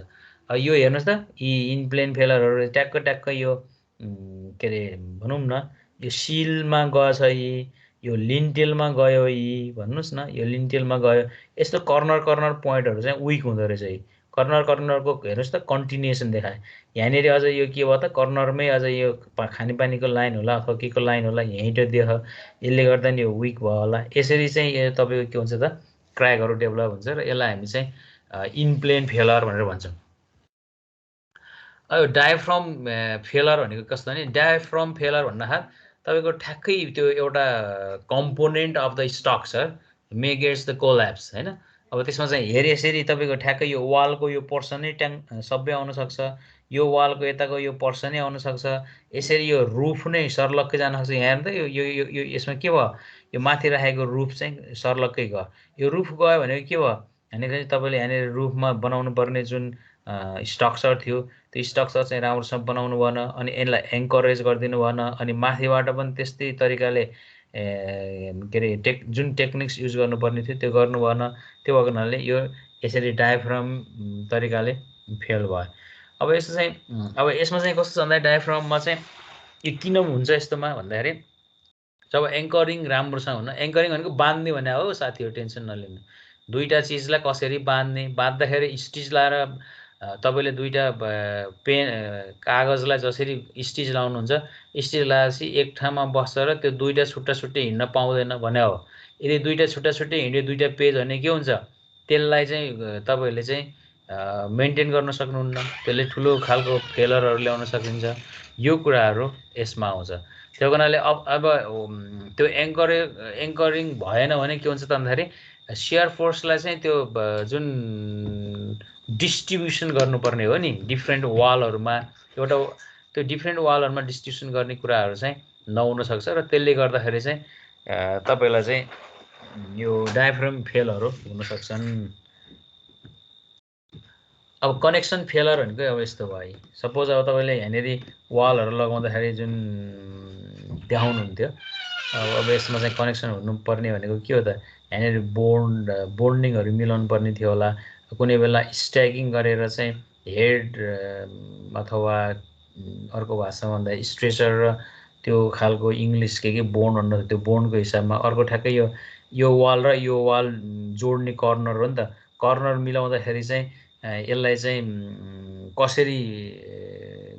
यो हेर्नुहोस् त, यी इनप्लेन फेलरहरू ट्याक्क यो के अरे भनौँ न यो सिलमा गएछ, यो लिन्टेलमा गयो, यी भन्नुहोस् न यो लिन्टेलमा गयो। यस्तो कर्नर पोइन्टहरू चाहिँ विक हुँदो रहेछ। यी कर्नरको हेर्नुहोस् त कन्टिन्युएसन देखाए। यहाँनिर अझ यो के भयो त, कर्नरमै अझ यो खानेपानीको लाइन होला अथवा के को लाइन होला, यहीँट देख, यसले गर्दा नि यो विक भयो होला। यसरी चाहिँ तपाईँको के हुन्छ त, क्र्याकहरू डेभलप हुन्छ र यसलाई हामी चाहिँ इनप्लेन फेलर भनेर भन्छौँ। अब डायफ्रम फेलर भनेको कस्तो भने, डायफ्रम फेलर भन्दाखेरि तपाईँको ठ्याक्कै त्यो एउटा component of the structure mitigates the collapse होइन। अब त्यसमा चाहिँ हेरे यसरी तपाईँको ठ्याक्कै यो वालको यो पोर्सनै सबै आउनसक्छ, यो वालको यताको यो पोर्सनै आउनसक्छ, यसरी यो रुफ नै सर्लक्कै जान सक्छ। यहाँ हेर्नु त यो यसमा के भयो, यो माथि राखेको रुफ चाहिँ सर्लक्कै गयो। यो रुफ गयो भनेको के भयो भनेको तपाईँले यहाँनिर रुफमा बनाउनु पर्ने जुन स्ट्रक्चर थियो त्यो स्ट्रक्चर चाहिँ राम्रोसँग बनाउनु भएन, अनि यसलाई एन्करेज गरिदिनु भएन, अनि माथिबाट पनि त्यस्तै तरिकाले के अरे जुन टेक्निक्स युज गर्नुपर्ने थियो त्यो गर्नु भएन। त्यो भएको हुनाले यो यसरी डायफ्राम तरिकाले फेल भयो। अब यस्तो चाहिँ अब यसमा चाहिँ कस्तो छ भन्दा डायफ्राममा चाहिँ यो किन हुन्छ यस्तोमा भन्दाखेरि, जब एङ्करिङ राम्रोसँग हुन, एङ्करिङ भनेको बाँध्ने भने हो साथीहरू, टेन्सन नलिनु। दुईवटा चिजलाई कसरी बाँध्ने, बाँध्दाखेरि स्टिच लाएर तपाईँले दुईवटा कागजलाई जसरी स्टिच लाउनुहुन्छ, स्टिच लगाएपछि एक ठाउँमा बस्छ र त्यो दुईवटा छुट्टै हिँड्न पाउँदैन भने हो। यदि दुईवटा छुट्टै हिँड्यो दुईवटा पेज भने के हुन्छ, त्यसलाई चाहिँ तपाईँहरूले चाहिँ मेन्टेन गर्न सक्नुहुन्न, त्यसले ठुलो खालको फेलरहरू ल्याउन सकिन्छ। यो कुराहरू यसमा आउँछ। त्यो हुनाले अब त्यो एङ्करिङ भएन भने के हुन्छ त भन्दाखेरि सियर फोर्सलाई चाहिँ त्यो जुन डिस्ट्रिब्युसन गर्नुपर्ने हो नि डिफ्रेन्ट वालहरूमा, एउटा त्यो डिफ्रेन्ट वालहरूमा डिस्ट्रिब्युसन गर्ने कुराहरू चाहिँ नहुन सक्छ र त्यसले गर्दाखेरि चाहिँ तपाईँलाई चाहिँ यो डायफ्राम फेलहरू हुन सक्छन्। अब कनेक्सन फेलर भनेको अब यस्तो भयो, सपोज अब तपाईँले यहाँनिर वालहरू लगाउँदाखेरि जुन देखाउनुहुन्थ्यो, अब यसमा चाहिँ कनेक्सन हुनुपर्ने भनेको के हो त, यहाँनिर बोन्डिङहरू मिलाउनु पर्ने थियो होला, कुनै बेला स्ट्याकिङ गरेर चाहिँ हेड अथवा अर्को भाषामा भन्दा स्ट्रेचर र त्यो खालको इङ्ग्लिस के बोन्ड भन्नु, त्यो बोन्डको हिसाबमा अर्को ठ्याक्कै यो वाल र यो वाल जोड्ने कर्नर हो नि त, कर्नर मिलाउँदाखेरि चाहिँ यसलाई चाहिँ कसरी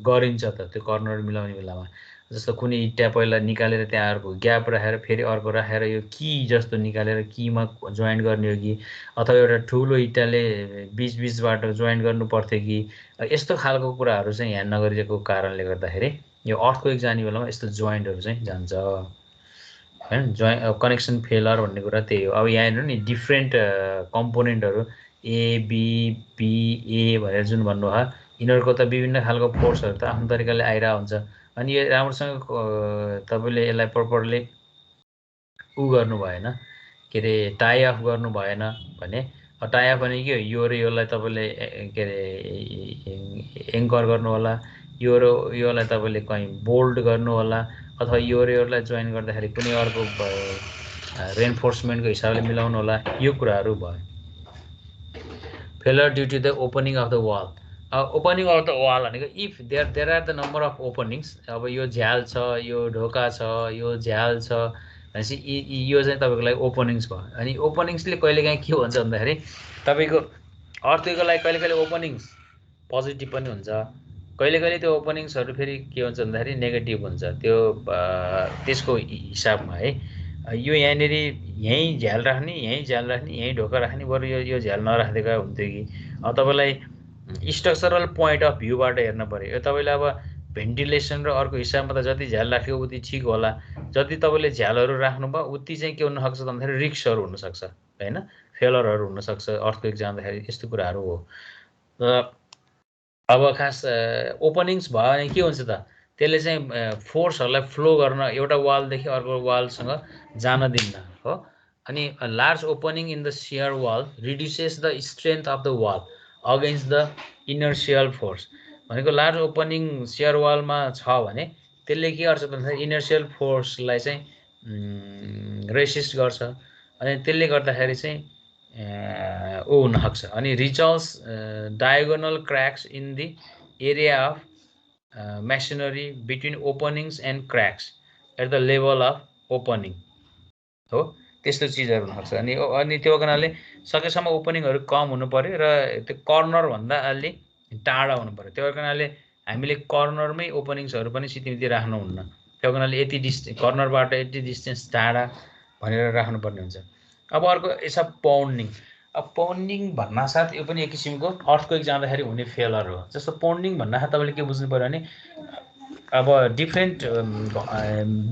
गरिन्छ त त्यो कर्नर मिलाउने बेलामा। जस्तो कुनै इट्टा पहिला निकालेर त्यहाँ अर्को ग्याप राखेर फेरि अर्को राखेर यो की जस्तो निकालेर कीमा जोइन्ट गर्ने हो कि, अथवा एउटा ठुलो इट्टाले बिचबाट जोइन्ट गर्नु पर्थ्यो कि, यस्तो खालको कुराहरू चाहिँ यहाँ नगरिएको कारणले गर्दाखेरि यो अर्थक्वेक जाने बेलामा यस्तो जोइन्टहरू चाहिँ जान्छ होइन। कनेक्सन फेलर भन्ने कुरा त्यही हो। अब यहाँ हेर्नु नि डिफ्रेन्ट कम्पोनेन्टहरू ABPA भनेर जुन भन्नुभयो, यिनीहरूको त विभिन्न खालको फोर्सहरू त आफ्नो तरिकाले आइरहेको हुन्छ। अनि यो राम्रोसँग तपाईँले यसलाई प्रपरली गर्नु भएन, के अरे टाई अफ गर्नु भएन भने, टाई अफ भने के हो, यो र योलाई तपाईँले के अरे एङ्कर गर्नु होला, यो र योलाई तपाईँले कहीँ बोल्ड गर्नु होला, अथवा यो र योलाई जोइन गर्दाखेरि कुनै अर्को रेन्फोर्समेन्टको हिसाबले मिलाउनु होला, यो कुराहरू भयो। Failure due to the opening of the wall. Opening of the wall भनेको if there are the number of openings, अब यो झ्याल छ, यो ढोका छ, यो झ्याल छ भनेपछि यो चाहिँ तपाईँको लागि ओपनिङ्स भयो। अनि ओपनिङ्सले कहिलेकाहीँ के भन्छ भन्दाखेरि तपाईँको अर्थको लागि कहिले कहिले ओपनिङ्स पोजिटिभ पनि हुन्छ कहिले कहिले त्यो ओपनिङ्सहरू फेरि के हुन्छ भन्दाखेरि नेगेटिभ हुन्छ त्यो त्यसको हिसाबमा है यो यहाँनिर यहीँ झ्याल राख्ने यहीँ झ्याल राख्ने यहीँ ढोका राख्ने बरु यो झ्याल नराखिदिएको हुन्थ्यो कि तपाईँलाई स्ट्रक्चरल पोइन्ट अफ भ्यूबाट हेर्नु पऱ्यो यो तपाईँले अब भेन्टिलेसन र अर्को हिसाबमा त जति झ्याल राख्यो उति ठिक होला जति तपाईँले झ्यालहरू राख्नुभयो उति चाहिँ के हुनसक्छ भन्दाखेरि रिक्सहरू हुनसक्छ होइन फेलरहरू हुनसक्छ अर्थक्वेक जाँदाखेरि यस्तो कुराहरू हो अब खास ओपनिङ्स भयो भने के हुन्छ त त्यसले चाहिँ फोर्सहरूलाई फ्लो गर्न एउटा वालदेखि अर्को वालसँग जान दिन्न हो अनि large opening in the shear wall reduces the strength of the wall against the inertial force भनेको लार्ज ओपनिङ सियर वालमा छ भने त्यसले के गर्छ भन्दाखेरि इनर्सियल फोर्सलाई चाहिँ रेसिस्ट गर्छ अनि त्यसले गर्दाखेरि चाहिँ ऊ हुन सक्छ अनि results diagonal cracks in the area of masonry between openings and cracks at the level of opening हो त्यस्तो चिजहरू हुनसक्छ अनि त्यो कारणले सकेसम्म ओपनिङहरू कम हुनु पऱ्यो र त्यो कर्नरभन्दा अलि टाढा हुनु पऱ्यो त्यो कारणले हामीले कर्नरमै ओपनिङ्सहरू पनि सिधै राख्नुहुन्न त्यो कारणले यति कर्नरबाट यति डिस्टेन्स टाढा भनेर राख्नुपर्ने हुन्छ अब अर्को यसो पाउन्डिङ अब पाउन्डिङ भन्नासाथ यो पनि एक किसिमको अर्थक्वेक जाँदाखेरि हुने फेलर हो जस्तो पाउन्डिङ भन्नासाथ तपाईँले के बुझ्नु पऱ्यो भने अब डिफ्रेन्ट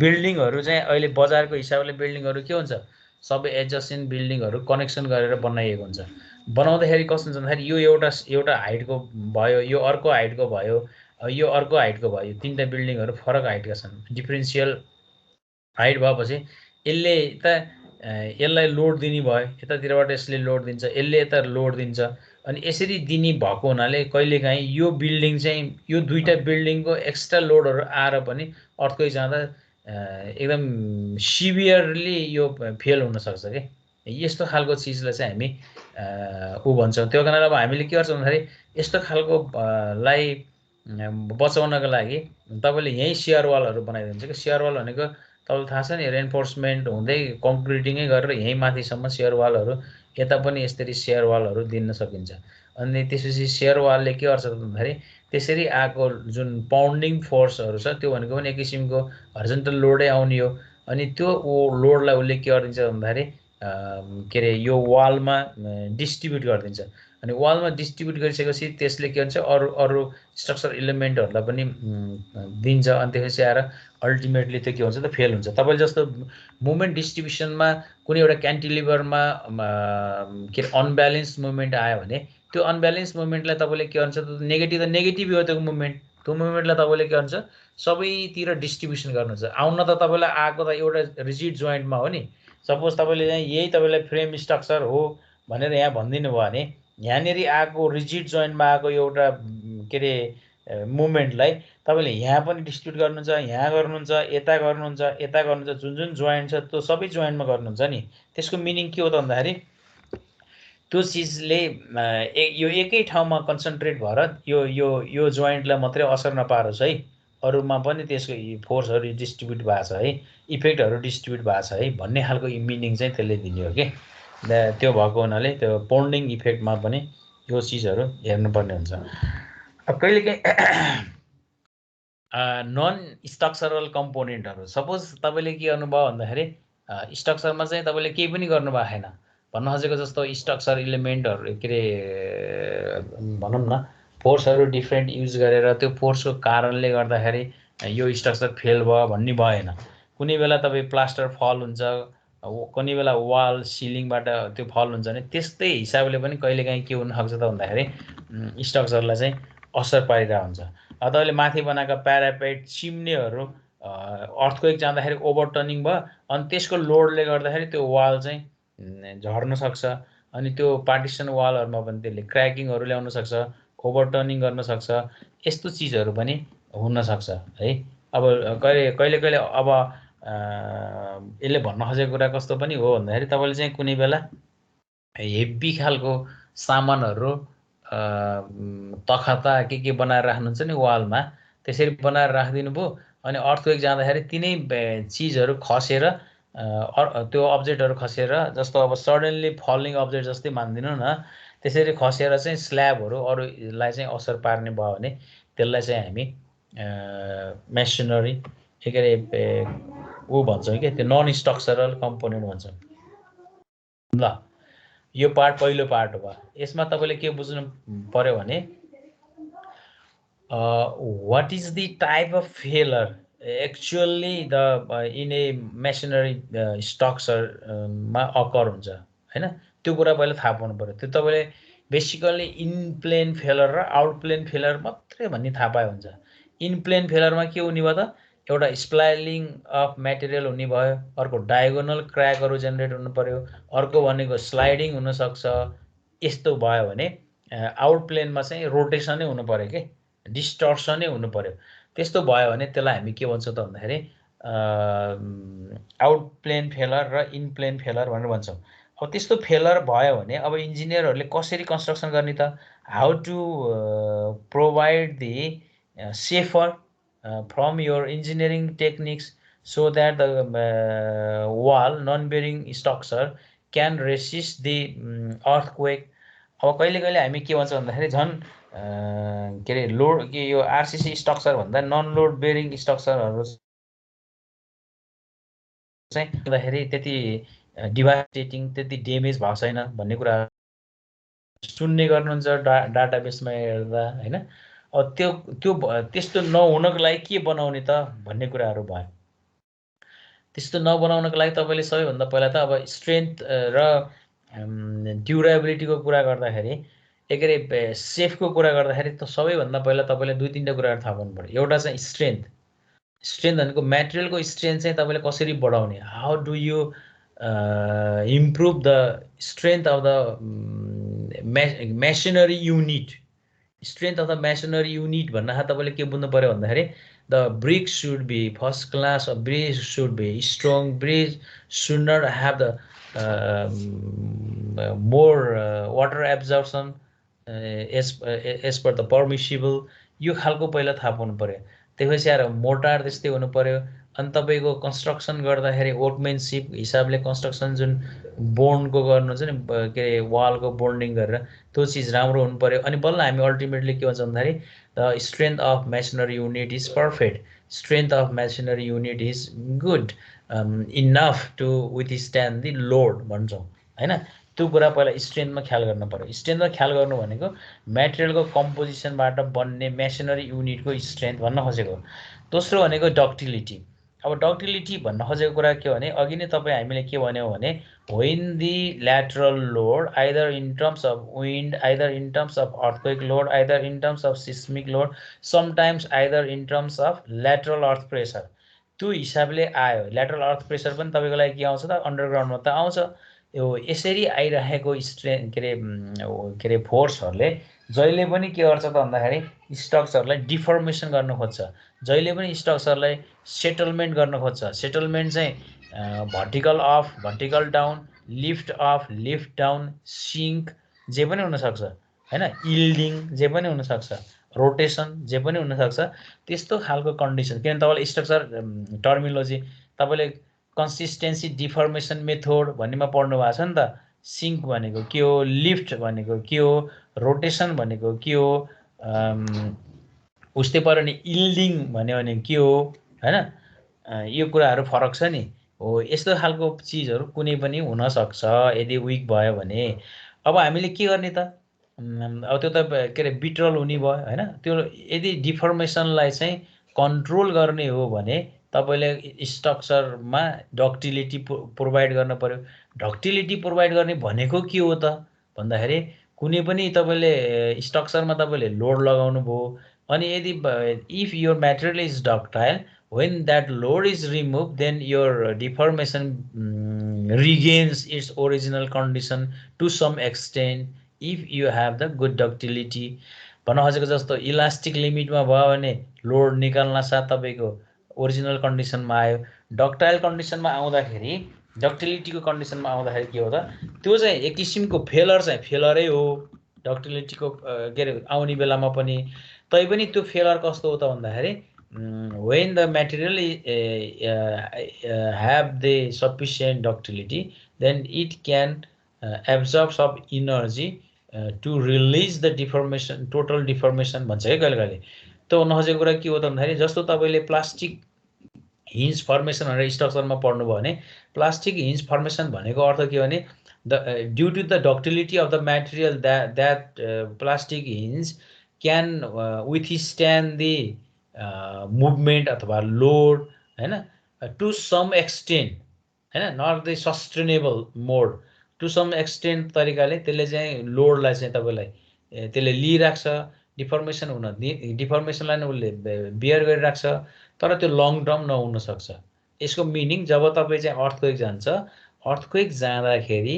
बिल्डिङहरू चाहिँ अहिले बजारको हिसाबले बिल्डिङहरू के हुन्छ सबै एडजस्टेन्ट बिल्डिङहरू कनेक्सन गरेर बनाइएको हुन्छ बनाउँदाखेरि कस्तो हुन्छ भन्दाखेरि यो एउटा हाइटको भयो यो अर्को हाइटको भयो यो अर्को हाइटको भयो तिनवटा बिल्डिङहरू फरक हाइटका छन् डिफ्रेन्सियल हाइट भएपछि यसले यसलाई लोड दिने भयो यतातिरबाट यसले लोड दिन्छ यसले यता लोड दिन्छ अनि यसरी दिने भएको हुनाले कहिलेकाहीँ यो बिल्डिङ चाहिँ यो दुईवटा बिल्डिङको एक्स्ट्रा लोडहरू आएर पनि अर्थक्वेक जाँदा एकदम सिभियरली यो फेल हुनसक्छ कि यस्तो खालको चिजलाई चाहिँ हामी ऊ भन्छौँ त्यो कारणले अब हामीले के गर्छौँ भन्दाखेरि यस्तो खालको लाई बचाउनको लागि तपाईँले यहीँ सियर वालहरू बनाइदिन्छ कि सियर वाल भनेको तपाईँलाई थाहा छ नि रेन्फोर्समेन्ट हुँदै कङ्क्रिटिङै गरेर यहीँ माथिसम्म सेयर वालहरू यता पनि यसरी सेयर वालहरू दिन सकिन्छ अनि त्यसपछि सेयर वालले के गर्छ भन्दाखेरि त्यसरी आएको जुन पाउन्डिङ फोर्सहरू छ त्यो भनेको पनि एक किसिमको हर्जेन्टल लोडै आउने हो अनि त्यो लोडलाई उसले के गरिदिन्छ भन्दाखेरि के अरे यो वालमा डिस्ट्रिब्युट गरिदिन्छ अनि वालमा डिस्ट्रिब्युट गरिसकेपछि त्यसले के भन्छ अरू स्ट्रक्चर इलिमेन्टहरूलाई पनि दिन्छ अनि त्यसपछि आएर अल्टिमेटली त्यो के हुन्छ त फेल हुन्छ तपाईँले जस्तो मुभमेन्ट डिस्ट्रिब्युसनमा कुनै एउटा क्यान्टिलिभरमा के अरे अनब्यालेन्स मुभमेन्ट आयो भने त्यो अनब्यालेन्स मुभमेन्टलाई तपाईँले के भन्छ त नेगेटिभ हो त्यो मुभमेन्टलाई तपाईँले के भन्छ सबैतिर डिस्ट्रिब्युसन गर्नुहुन्छ आउन त तपाईँलाई आएको त एउटा रिजिड जोइन्टमा हो नि सपोज तपाईँले चाहिँ यही तपाईँलाई फ्रेम स्ट्रक्चर हो भनेर यहाँ भनिदिनु भयो भने यहाँनिर आएको रिजिड जोइन्टमा आएको एउटा के अरे मुभमेन्टलाई तपाईँले यहाँ पनि डिस्ट्रिब्युट गर्नुहुन्छ यहाँ गर्नुहुन्छ यता गर्नुहुन्छ जुन जोइन्ट छ त्यो सबै जोइन्टमा गर्नुहुन्छ नि त्यसको मिनिङ के हो त भन्दाखेरि त्यो चिजले यो एकै ठाउँमा कन्सन्ट्रेट भएर यो जोइन्टलाई मात्रै असर नपारोस् है अरूमा पनि त्यसको फोर्सहरू डिस्ट्रिब्युट भएको छ है इफेक्टहरू डिस्ट्रिब्युट भएको छ है भन्ने खालको मिनिङ चाहिँ त्यसले दिने हो कि त्यो भएको हुनाले त्यो पाउन्डिङ इफेक्टमा पनि यो चिजहरू हेर्नुपर्ने हुन्छ अब कहिलेकाहीँ नन स्ट्रक्चरल कम्पोनेन्टहरू सपोज तपाईँले के गर्नुभयो भन्दाखेरि स्ट्रक्चरमा चाहिँ तपाईँले केही पनि गर्नुभएको छैन भन्न खोजेको जस्तो स्ट्रक्चर इलिमेन्टहरू के अरे भनौँ न फोर्सहरू डिफ्रेन्ट युज गरेर त्यो फोर्सको कारणले गर्दाखेरि यो स्ट्रक्चर फेल भयो भन्ने भएन कुनै बेला तपाईँ प्लास्टर फल हुन्छ कुनै बेला वाल सिलिङबाट त्यो फल हुन्छ भने त्यस्तै हिसाबले पनि कहिलेकाहीँ के हुनसक्छ त भन्दाखेरि स्ट्रक्चरलाई चाहिँ असर पारिरहेको हुन्छ तपाईँले माथि बनाएको प्यारापेट चिम्नेहरू अर्थक्वेक जाँदाखेरि ओभरटर्निङ भयो अनि त्यसको लोडले गर्दाखेरि त्यो वाल चाहिँ झर्न सक्छ अनि त्यो पार्टिसन वालहरूमा पनि त्यसले क्र्याकिङहरू ल्याउन सक्छ ओभरटर्निङ गर्न सक्छ यस्तो चिजहरू पनि हुनसक्छ है अब कहिले अब यसले भन्न खोजेको कुरा कस्तो पनि हो भन्दाखेरि तपाईँले चाहिँ कुनै बेला हेभी खालको सामानहरू तखता के बनाएर राख्नुहुन्छ नि वालमा त्यसरी बनाएर राखिदिनु भयो अनि अर्थक्वेक जाँदाखेरि तिनै चिजहरू खसेर त्यो अब्जेक्टहरू खसेर जस्तो अब सडनली फलिङ अब्जेक्ट जस्तै मानिदिनु न त्यसरी खसेर चाहिँ स्ल्याबहरू अरूलाई चाहिँ असर पार्ने भयो भने त्यसलाई चाहिँ हामी मेसिनरी के अरे ऊ भन्छौँ के त्यो नन स्ट्रक्चरल कम्पोनेन्ट भन्छौँ। ल यो पार्ट पहिलो पार्ट हो। यसमा तपाईँले के बुझ्नु पर्यो भने what is the type of failure actually the in a machinery structure मा अकर हुन्छ हैन, त्यो कुरा पहिले थाहा पाउनु पर्यो। त्यो तपाईँले बेसिकली इन प्लेन फेलर र आउट प्लेन फेलर मात्रै भन्ने थाहा पाए हुन्छ। इन प्लेन फेलरमा के हुने भयो त, एउटा स्प्लाइलिङ अफ मेटेरियल हुने भयो, अर्को डायगोनल क्र्याकहरू जेनेरेट हुनु पर्यो, अर्को भनेको स्लाइडिङ हुनसक्छ। यस्तो भयो भने आउट प्लेनमा चाहिँ रोटेसनै हुनु पर्यो कि डिस्टर्सनै हुनु पर्यो। त्यस्तो भयो भने त्यसलाई हामी के भन्छौँ त भन्दाखेरि आउट प्लेन फेलर र इन प्लेन फेलर भनेर भन्छौँ। अब त्यस्तो फेलर भयो भने अब इन्जिनियरहरूले कसरी कन्स्ट्रक्सन गर्ने त, how to provide the safer from your engineering techniques so that the wall non bearing structure can resist the earthquake. अब कहिले कहिले हामी के भन्छौँ भन्दाखेरि झन् के अरे लोड के यो आरसिसी स्ट्रक्चर भन्दा नन लोड बेरिङ स्ट्रक्चरहरू चाहिँ भन्दाखेरि त्यति डिभास्टेटिङ त्यति डेमेज भएको छैन भन्ने कुरा सुन्ने गर्नुहुन्छ डाटाबेसमा हेर्दा हैन। अब त्यो त्यस्तो नहुनको लागि के बनाउने त भन्ने कुराहरू भयो। त्यस्तो नबनाउनको लागि तपाईँले सबैभन्दा पहिला त अब स्ट्रेन्थ र ड्युरेबिलिटीको कुरा गर्दाखेरि के अरे सेफको कुरा गर्दाखेरि त सबैभन्दा पहिला तपाईँले 2-3टा कुराहरू थाहा पाउनु पर्यो। एउटा चाहिँ स्ट्रेन्थ भनेको मेटेरियलको स्ट्रेन्थ चाहिँ तपाईँले कसरी बढाउने, how do you improve the strength of the masonry unit. Strength of the masonry unit भन्दा तपाईँले के बुझ्नु पर्यो भन्दाखेरि the brick should be first class, brick should be strong, brick should not have the more water absorption as per the permissible. यो खालको पहिला थाहा पाउनु पर्यो। त्यसपछि आएर मोटार त्यस्तै हुनु पर्यो। अनि तपाईँको कन्स्ट्रक्सन गर्दाखेरि वर्कमेनसिप हिसाबले कन्स्ट्रक्सन जुन बोन्डको गर्नुहुन्छ नि के अरे वालको बोन्डिङ गरेर त्यो चिज राम्रो हुनु पर्यो। अनि बल्ल हामी अल्टिमेटली के भन्छौँ भन्दाखेरि the strength of masonry unit is perfect, strength of masonry unit is good enough to withstand the load भन्छौँ हैन। त्यो कुरा पहिला स्ट्रेन्थमा ख्याल गर्नु पर्यो। स्ट्रेन्थमा ख्याल गर्नु भनेको मेटेरियलको कम्पोजिसनबाट बन्ने मेसिनरी युनिटको स्ट्रेन्थ भन्न खोजेको। दोस्रो भनेको डक्टिलिटी। अब डक्टिलिटी भन्न खोजेको कुरा के भने अघि नै हामीले के भन्यौँ भने when the lateral load either in terms of wind, either in terms of earthquake load, either in terms of seismic load, sometimes either in terms of lateral earth pressure, त्यो हिसाबले आयो। ल्याटरल अर्थ प्रेसर पनि तपाईँको लागि के आउँछ त, अन्डरग्राउन्डमा त आउँछ। यो यसरी आइरहेको के अरे फोर्सहरूले जहिले पनि के गर्छ त भन्दाखेरि स्ट्रक्चरलाई डिफर्मेसन गर्न खोज्छ, जहिले पनि स्ट्रक्चरलाई सेटलमेन्ट गर्न खोज्छ। सेटलमेन्ट चाहिँ vertical of, vertical down, lift of, lift down, sync जे पनि हुनसक्छ हैन, इल्डिङ जे पनि हुनसक्छ, रोटेसन जे पनि हुनसक्छ। त्यस्तो खालको कन्डिसन, किनभने तपाईँले स्ट्रक्चर टर्मिनोलोजी तपाईँले कन्सिस्टेन्सी डिफर्मेसन मेथड भन्नेमा पढ्नु भएको छ नि त। सिङ्क भनेको के हो, लिफ्ट भनेको के हो, रोटेसन भनेको के हो, उस्तै पाराले नि इल्डिङ भन्यो भने के हो हैन। यो कुराहरू फरक छ नि। हो यस्तो खालको चिजहरू कुनै पनि हुनसक्छ यदि विक भयो भने। अब हामीले के गर्ने त, अब त्यो त के अरे बिट्रल हुने भयो हैन। त्यो यदि डिफर्मेसनलाई चाहिँ कन्ट्रोल गर्ने हो भने तपाईँले स्ट्रक्चरमा डक्टिलिटी प्रोभाइड गर्न पर्यो। डक्टिलिटी प्रोभाइड गर्ने भनेको के हो त भन्दाखेरि कुनै पनि तपाईँले स्ट्रक्चरमा तपाईँले लोड लगाउनु भयो अनि यदि if your material is ductile, when that load is removed then your deformation regains its original condition to some extent if you have the good ductility। भन्न खोजेको जस्तो इलास्टिक लिमिटमा भयो भने लोड निकाल्न साथ तपाईँको ओरिजिनल कन्डिसनमा आयो। डक्टाइल कन्डिसनमा आउँदाखेरि, डक्टिलिटीको कन्डिसनमा आउँदाखेरि के हो त, त्यो चाहिँ एक किसिमको फेलर चाहिँ फेलरै हो डक्टिलिटीको के अरे आउने बेलामा पनि। तैपनि त्यो फेलर कस्तो हो त भन्दाखेरि when the material have the sufficient ductility then it can absorb some energy to release the deformation, total deformation भन्छ है कहिले कहिले। त्यो नखोजेको कुरा के हो त भन्दाखेरि जस्तो तपाईँले प्लास्टिक हिन्ज फर्मेसन भनेर स्ट्रक्चरमा पढ्नुभयो भने प्लास्टिक हिन्ज फर्मेसन भनेको अर्थ के भने due to the ductility of the material that plastic hinge can withstand the movement अथवा लोड हैन टु सम एक्सटेन्ट हैन not the sustainable mode to some extent तरिकाले त्यसले चाहिँ लोडलाई चाहिँ तपाईँलाई त्यसले लिइराख्छ डिफर्मेसनलाई नै उसले बियर गरिराख्छ तर त्यो लङ टर्म नहुन सक्छ यसको मिनिङ जब तपाईँ चाहिँ अर्थक्वेक जान्छ अर्थक्वेक जाँदाखेरि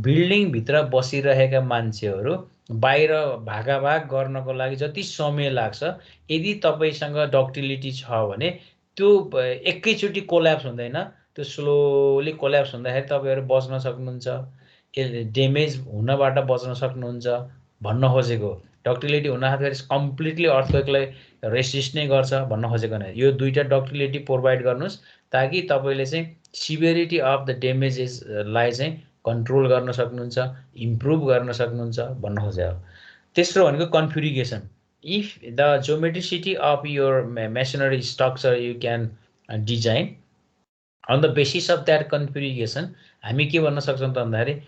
बिल्डिङभित्र बसिरहेका मान्छेहरू बाहिर भागाभाग गर्नको लागि जति समय लाग्छ यदि तपाईँसँग डक्टिलिटी छ भने त्यो एकैचोटि कोल्याप्स हुँदैन त्यो स्लोली कोल्याप्स हुँदाखेरि तपाईँहरू बच्न सक्नुहुन्छ ड्यामेज हुनबाट बच्न सक्नुहुन्छ भन्न खोजेको डक्टिलिटी हुँदाखेरि कम्प्लिटली अर्थक्वेकलाई रेसिस्ट नै गर्छ भन्न खोजेको होइन यो दुईटा डक्टिलिटी प्रोभाइड गर्नुहोस् ताकि तपाईँले चाहिँ सिभियरिटी अफ द ड्यामेजेसलाई चाहिँ कन्ट्रोल गर्न सक्नुहुन्छ इम्प्रुभ गर्न सक्नुहुन्छ भन्न खोजेको तेस्रो भनेको configuration if the geometricity of your masonry structure you can design on the basis of that configuration हामी के भन्न सक्छौँ त भन्दाखेरि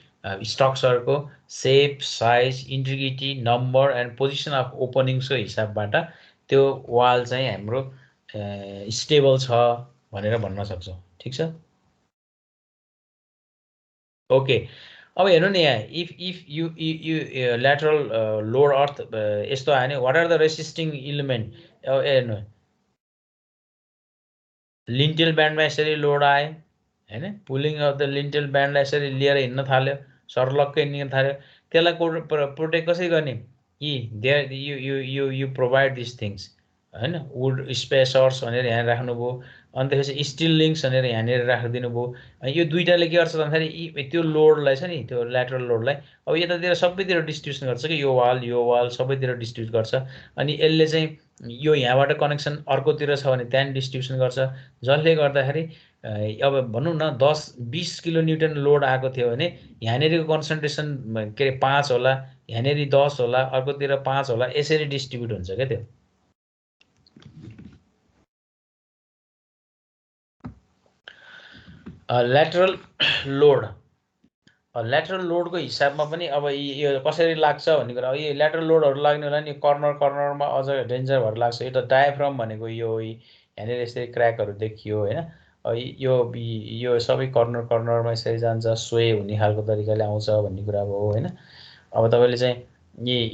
स्ट्रक्चरको shape size integrity number and position of ओपनिङ्सको हिसाबबाट त्यो वाल चाहिँ हाम्रो स्टेबल छ भनेर भन्न सक्छौँ ठिक छ ओके अब हेर्नु नि यहाँ if you lateral load earth यस्तो आयो भने what are the resisting element अब हेर्नु लिन्टेल ब्यान्डमा यसरी लोड आयो हैन पुलिङ अफ द लिन्टेल ब्यान्डलाई यसरी लिएर हिँड्न थाल्यो सर्लक्कै हिँड्न थाल्यो त्यसलाई प्रोटेक्ट कसरी गर्ने there you provide this things हैन वुड स्पेसर्स भनेर यहाँ राख्नुभयो अनि त्यसपछि स्टिल लिङ्क्स भनेर यहाँनिर राखिदिनु भयो यो दुईटाले के गर्छ भन्दाखेरि त्यो लोडलाई छ नि त्यो ल्याटरल लोडलाई अब यतातिर सबैतिर डिस्ट्रिब्युसन गर्छ कि यो वाल सबैतिर डिस्ट्रिब्युट गर्छ अनि यसले चाहिँ यो यहाँबाट कनेक्सन अर्कोतिर छ भने त्यहाँ डिस्ट्रिब्युसन गर्छ जसले गर्दाखेरि अब भनौँ न 10-20 किलो न्युटन लोड आएको थियो भने यहाँनिरको कन्सन्ट्रेसन के अरे 5 होला यहाँनिर 10 होला अर्कोतिर 5 होला यसरी डिस्ट्रिब्युट हुन्छ क्या त्यो ल्याटरल लोडको हिसाबमा पनि अब यो कसरी लाग्छ भन्ने कुरा यो ल्याटरल लोडहरू लाग्ने होला नि कर्नरमा अझ डेन्जर भएर लाग्छ यो त डायाफ्राम भनेको यो यहाँनिर यसरी क्र्याकहरू देखियो होइन यो सबै कर्नरमा यसरी जान्छ सोए हुने खालको तरिकाले आउँछ भन्ने कुरा हो होइन अब तपाईँले चाहिँ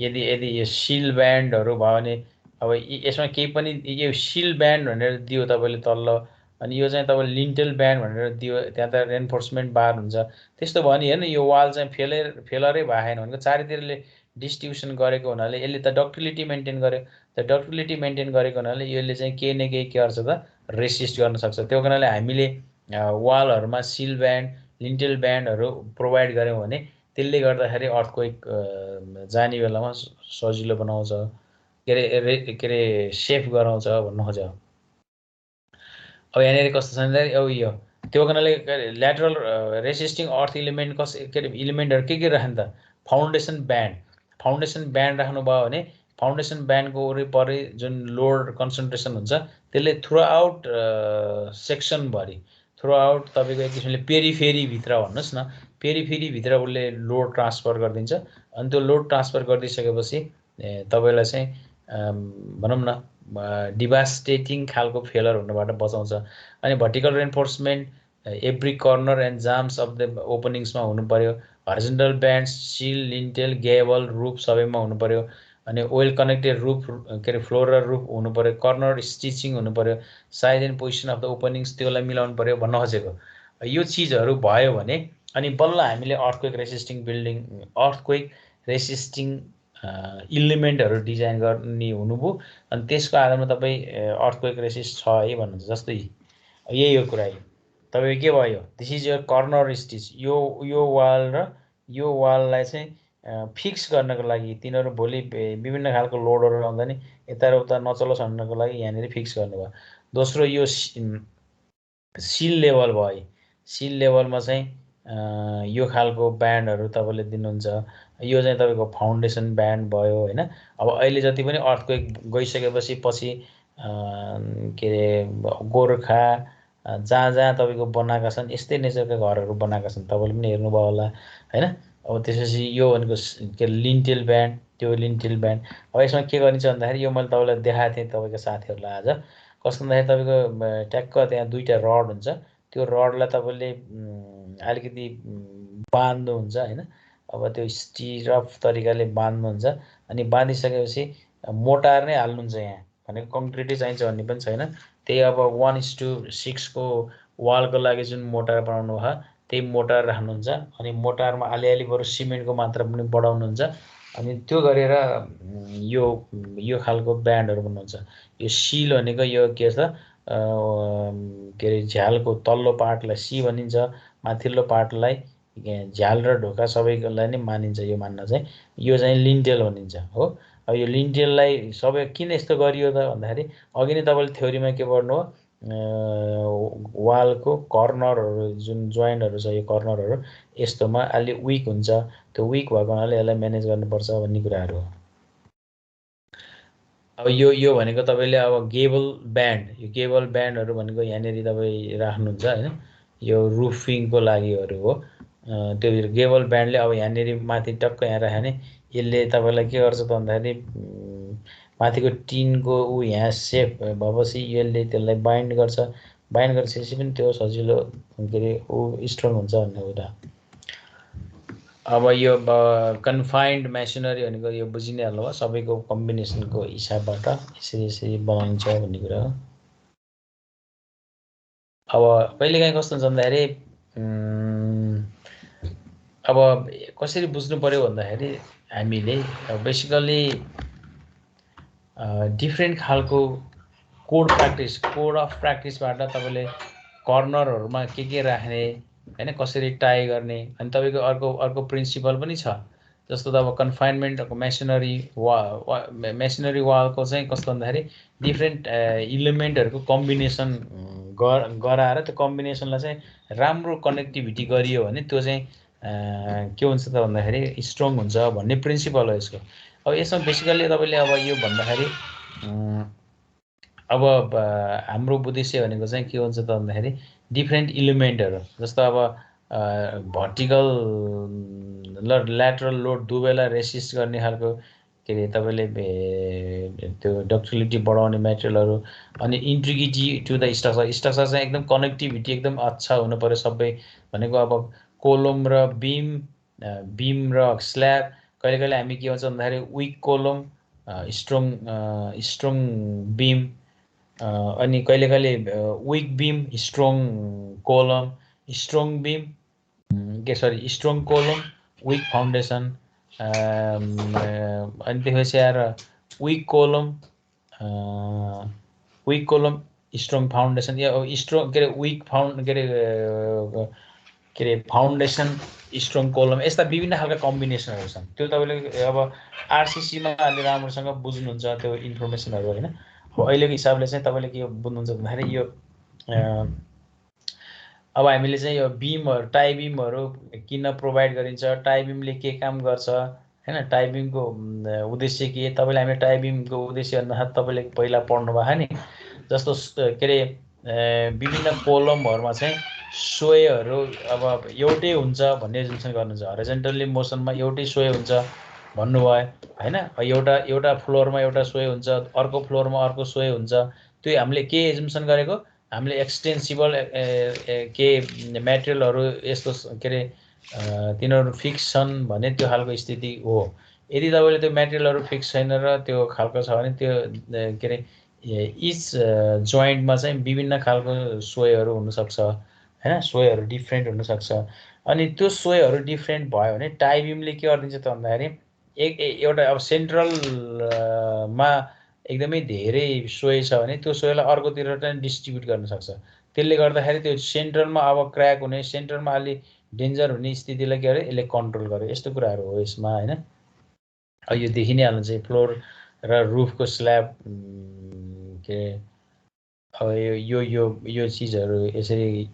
यदि यो सिल ब्यान्डहरू भयो भने अब यसमा केही पनि यो सिल ब्यान्ड भनेर दियो तपाईँले तल्लो अनि यो चाहिँ तपाईँ लिन्टेल ब्यान्ड भनेर दियो त्यहाँ त रेन्फोर्समेन्ट बार हुन्छ त्यस्तो भयो नि हेर्नु यो वाल चाहिँ फेलरै भएन भनेको चारैतिरले डिस्ट्रिब्युसन गरेको हुनाले यसले त डक्टिलिटी मेन्टेन गर्यो त डक्टिलिटी मेन्टेन गरेको हुनाले यसले चाहिँ केही न केही के गर्छ त रेसिस्ट गर्न सक्छ त्यो कारणले हामीले वालहरूमा सिल ब्यान्ड लिन्टेल ब्यान्डहरू प्रोभाइड गऱ्यौँ भने त्यसले गर्दाखेरि अर्थक्वेक जाने बेलामा सजिलो बनाउँछ के अरे सेफ गराउँछ भन्नु खोज्यो अब यहाँनिर कस्तो छ भन्दाखेरि अब यो त्यो कारणले ल्याटरल रेसिस्टिङ अर्थ इलिमेन्ट के अरे इलिमेन्टहरू के राख्नु त फाउन्डेसन ब्यान्ड राख्नुभयो भने फाउन्डेसन ब्यान्डको वरिपरि जुन लोड कन्सन्ट्रेसन हुन्छ त्यसले थ्रु आउट सेक्सनभरि थ्रु आउट तपाईँको एक किसिमले पेरिफेरीभित्र भन्नुहोस् न पेरिफेरीभित्र उसले लोड ट्रान्सफर गरिदिन्छ अनि त्यो लोड ट्रान्सफर गरिदिइसकेपछि तपाईँलाई चाहिँ भनौँ न डिभास्टेटिङ खालको फेलर हुनबाट बचाउँछ अनि vertical reinforcement every corner and jambs of the ओपनिङ्समा हुनु पर्यो horizontal band sill lintel gable roof सबैमा हुनु पर्यो अनि वेल कनेक्टेड रुफ के अरे फ्लोर र रुफ हुनु पर्यो कर्नर स्टिचिङ हुनु पर्यो size and position of the openings त्यसलाई मिलाउनु पर्यो भन्न खोजेको यो चिजहरू भयो भने अनि बल्ल हामीले अर्थक्वेक रेसिस्टिङ इलिमेन्टहरू डिजाइन गर्ने हुनुभयो अनि त्यसको आधारमा तपाईँ अर्थक्वेक रेसिस्ट छ है भन्नुहुन्छ जस्तै यही हो कुरा तपाईँ के भयो this is your corner stitch यो वाल र यो वाललाई चाहिँ फिक्स गर्नको लागि तिनीहरू भोलि विभिन्न खालको लोडहरू आउँदा नि यता र उता नचलोस् भन्नको लागि यहाँनिर फिक्स गर्नुभयो दोस्रो यो सिल लेभल भयो सिल लेभलमा चाहिँ यो खालको ब्यान्डहरू तपाईँले दिनुहुन्छ। यो चाहिँ तपाईँको फाउन्डेसन ब्यान्ड भयो होइन। अब अहिले जति पनि अर्थक्वेक गइसकेपछि पछि के अरे गोर्खा जहाँ जहाँ तपाईँको बनाएका छन् यस्तै नेचरका घरहरू बनाएका छन्, तपाईँले पनि हेर्नुभयो होला होइन। अब त्यसपछि यो भनेको के अरे लिन्टेल ब्यान्ड, त्यो लिन्टेल ब्यान्ड। अब यसमा के गरिन्छ भन्दाखेरि यो मैले तपाईँलाई देखाएको थिएँ तपाईँको साथीहरूलाई आज। कस्तो भन्दाखेरि तपाईँको ट्याक्क त्यहाँ दुईवटा रड हुन्छ, त्यो रडलाई तपाईँले अलिकति बाँध्नुहुन्छ होइन। अब त्यो स्टिरफ तरिकाले बाँध्नुहुन्छ, अनि बाँधिसकेपछि मोटार नै हाल्नुहुन्छ। यहाँ भनेको कङ्क्रिटै चाहिन्छ भन्ने पनि छैन। त्यही अब 1:6 को वालको लागि जुन मोटार बनाउनु भयो त्यही मोटार राख्नुहुन्छ, अनि मोटारमा अलिअलि बरु सिमेन्टको मात्रा पनि बढाउनुहुन्छ, अनि त्यो गरेर यो खालको ब्यान्डहरू बनाउँछ। यो सिल भनेको यो के छ के अरे झ्यालको तल्लो पार्टलाई सी भनिन्छ, माथिल्लो पार्टलाई झ्याल र ढोका सबैलाई नै मानिन्छ। यो मान्न चाहिँ यो चाहिँ लिन्टेल भनिन्छ हो। अब यो लिन्टेललाई सबै किन यस्तो गरियो त भन्दाखेरि अघि नै तपाईँले थ्योरीमा के पढ्नु हो, वालको कर्नरहरू जुन जोइन्टहरू छ यो कर्नरहरू यस्तोमा अलि विक हुन्छ, त्यो विक भएको हुनाले यसलाई म्यानेज गर्नुपर्छ भन्ने कुराहरू हो। अब यो भनेको तपाईँले अब गेबल ब्यान्ड, यो गेबल ब्यान्डहरू भनेको यहाँनिर तपाईँ राख्नुहुन्छ होइन। यो रुफिङको लागिहरू हो। त्यो गेबल ब्यान्डले अब यहाँनिर माथि टक्क यहाँ राख्यो भने यसले तपाईँलाई के गर्छ त भन्दाखेरि माथिको टिनको यहाँ सेप भएपछि यसले त्यसलाई बाइन्ड गर्छ। बाइन्ड गरिसकेपछि पनि त्यो सजिलो के अरे स्ट्रङ हुन्छ भन्ने कुरा। अब यो कन्फाइन्ड मेसिनरी भनेको यो बुझि नै हाल्नुभयो, सबैको कम्बिनेसनको हिसाबबाट यसरी बनाइन्छ भन्ने कुरा हो। अब कहिलेकाहीँ कस्तो हुन्छ भन्दाखेरि अब कसरी बुझ्नु पर्यो भन्दाखेरि हामीले बेसिकल्ली डिफ्रेन्ट खालको कोड अफ प्र्याक्टिसबाट तपाईँले कर्नरहरूमा के राख्ने होइन, कसरी टाई गर्ने, अनि तपाईँको अर्को प्रिन्सिपल पनि छ। जस्तो त अब कन्फाइनमेन्ट मेसिनरी वालको चाहिँ कस्तो भन्दाखेरि डिफ्रेन्ट इलिमेन्टहरूको कम्बिनेसन गराएर त्यो कम्बिनेसनलाई चाहिँ राम्रो कनेक्टिभिटी गरियो भने त्यो चाहिँ के हुन्छ त भन्दाखेरि स्ट्रङ हुन्छ भन्ने प्रिन्सिपल हो यसको। अब यसमा बेसिकल्ली तपाईँले अब यो भन्दाखेरि अब हाम्रो उद्देश्य भनेको चाहिँ के हुन्छ त भन्दाखेरि डिफ्रेन्ट इलिमेन्टहरू, जस्तो अब भर्टिकल र ल्याटरल लोड दुवैलाई रेसिस्ट गर्ने खालको के अरे तपाईँले त्यो डक्टिलिटी बढाउने मेटेरियलहरू, अनि इन्ट्रिगिटी टु द स्ट्रक्चर चाहिँ एकदम कनेक्टिभिटी एकदम अच्छा हुनु पऱ्यो सबै। भनेको अब कोलम र बिम र स्ल्याब, कहिले हामी के भन्छ भन्दाखेरि विक कोलम स्ट्रङ बिम, अनि कहिले विक बिम स्ट्रङ कोलम, स्ट्रङ बिम स्ट्रङ कोलम विक फाउन्डेसन, अनि त्यसपछि आएर विक कोलम स्ट्रङ फाउन्डेसन, या स्ट्रङ के अरे विक के अरे फाउन्डेसन स्ट्रङ कोलम, यस्ता विभिन्न खालका कम्बिनेसनहरू छन्। त्यो तपाईँले अब आरसिसीमा अलि राम्रोसँग बुझ्नुहुन्छ त्यो इन्फर्मेसनहरू होइन। अब अहिलेको हिसाबले चाहिँ तपाईँले के बुझ्नुहुन्छ भन्दाखेरि यो अब हामीले चाहिँ यो बिमहरू टाई बिमहरू किन प्रोभाइड गरिन्छ, टाई बिमले के काम गर्छ होइन, टाई बिमको उद्देश्य के, तपाईँले हामीले टाई बिमको उद्देश्य भन्दाखेरि तपाईँले पहिला पढ्नु भएको नि। जस्तो के अरे विभिन्न कोलमहरूमा चाहिँ सोयहरू अब एउटै हुन्छ भन्ने एजम्सन गर्नुहुन्छ। हरिजन्टल्ली मोसनमा एउटै सोय हुन्छ भन्नुभयो होइन। एउटा फ्लोरमा एउटा सोय हुन्छ, अर्को फ्लोरमा अर्को सोय हुन्छ। त्यो हामीले के एजम्सन गरेको, हामीले एक्सटेन्सिबल के मेटेरियलहरू यस्तो के अरे तिनीहरू फिक्स छन् भने त्यो खालको स्थिति हो। यदि तपाईँले त्यो मेटेरियलहरू फिक्स छैन र त्यो खालको छ भने त्यो के अरे इच जोइन्टमा चाहिँ विभिन्न खालको सोयहरू हुनसक्छ होइन, सोयहरू डिफ्रेन्ट हुनसक्छ। अनि त्यो सोयहरू डिफ्रेन्ट भयो भने टाई बिमले के गरिदिन्छ त भन्दाखेरि एउटा अब सेन्ट्रलमा एकदमै धेरै सोय छ भने त्यो सोयलाई अर्कोतिर चाहिँ डिस्ट्रिब्युट गर्न सक्छ। त्यसले गर्दाखेरि त्यो सेन्ट्रलमा अब क्र्याक हुने, सेन्ट्रलमा अलि डेन्जर हुने स्थितिलाई के अरे यसले कन्ट्रोल गर्यो। यस्तो कुराहरू हो यसमा होइन। अब यो देखि नै हाल्नुहुन्छ फ्लोर र रुफको स्ल्याब के अब यो चिजहरू यसरी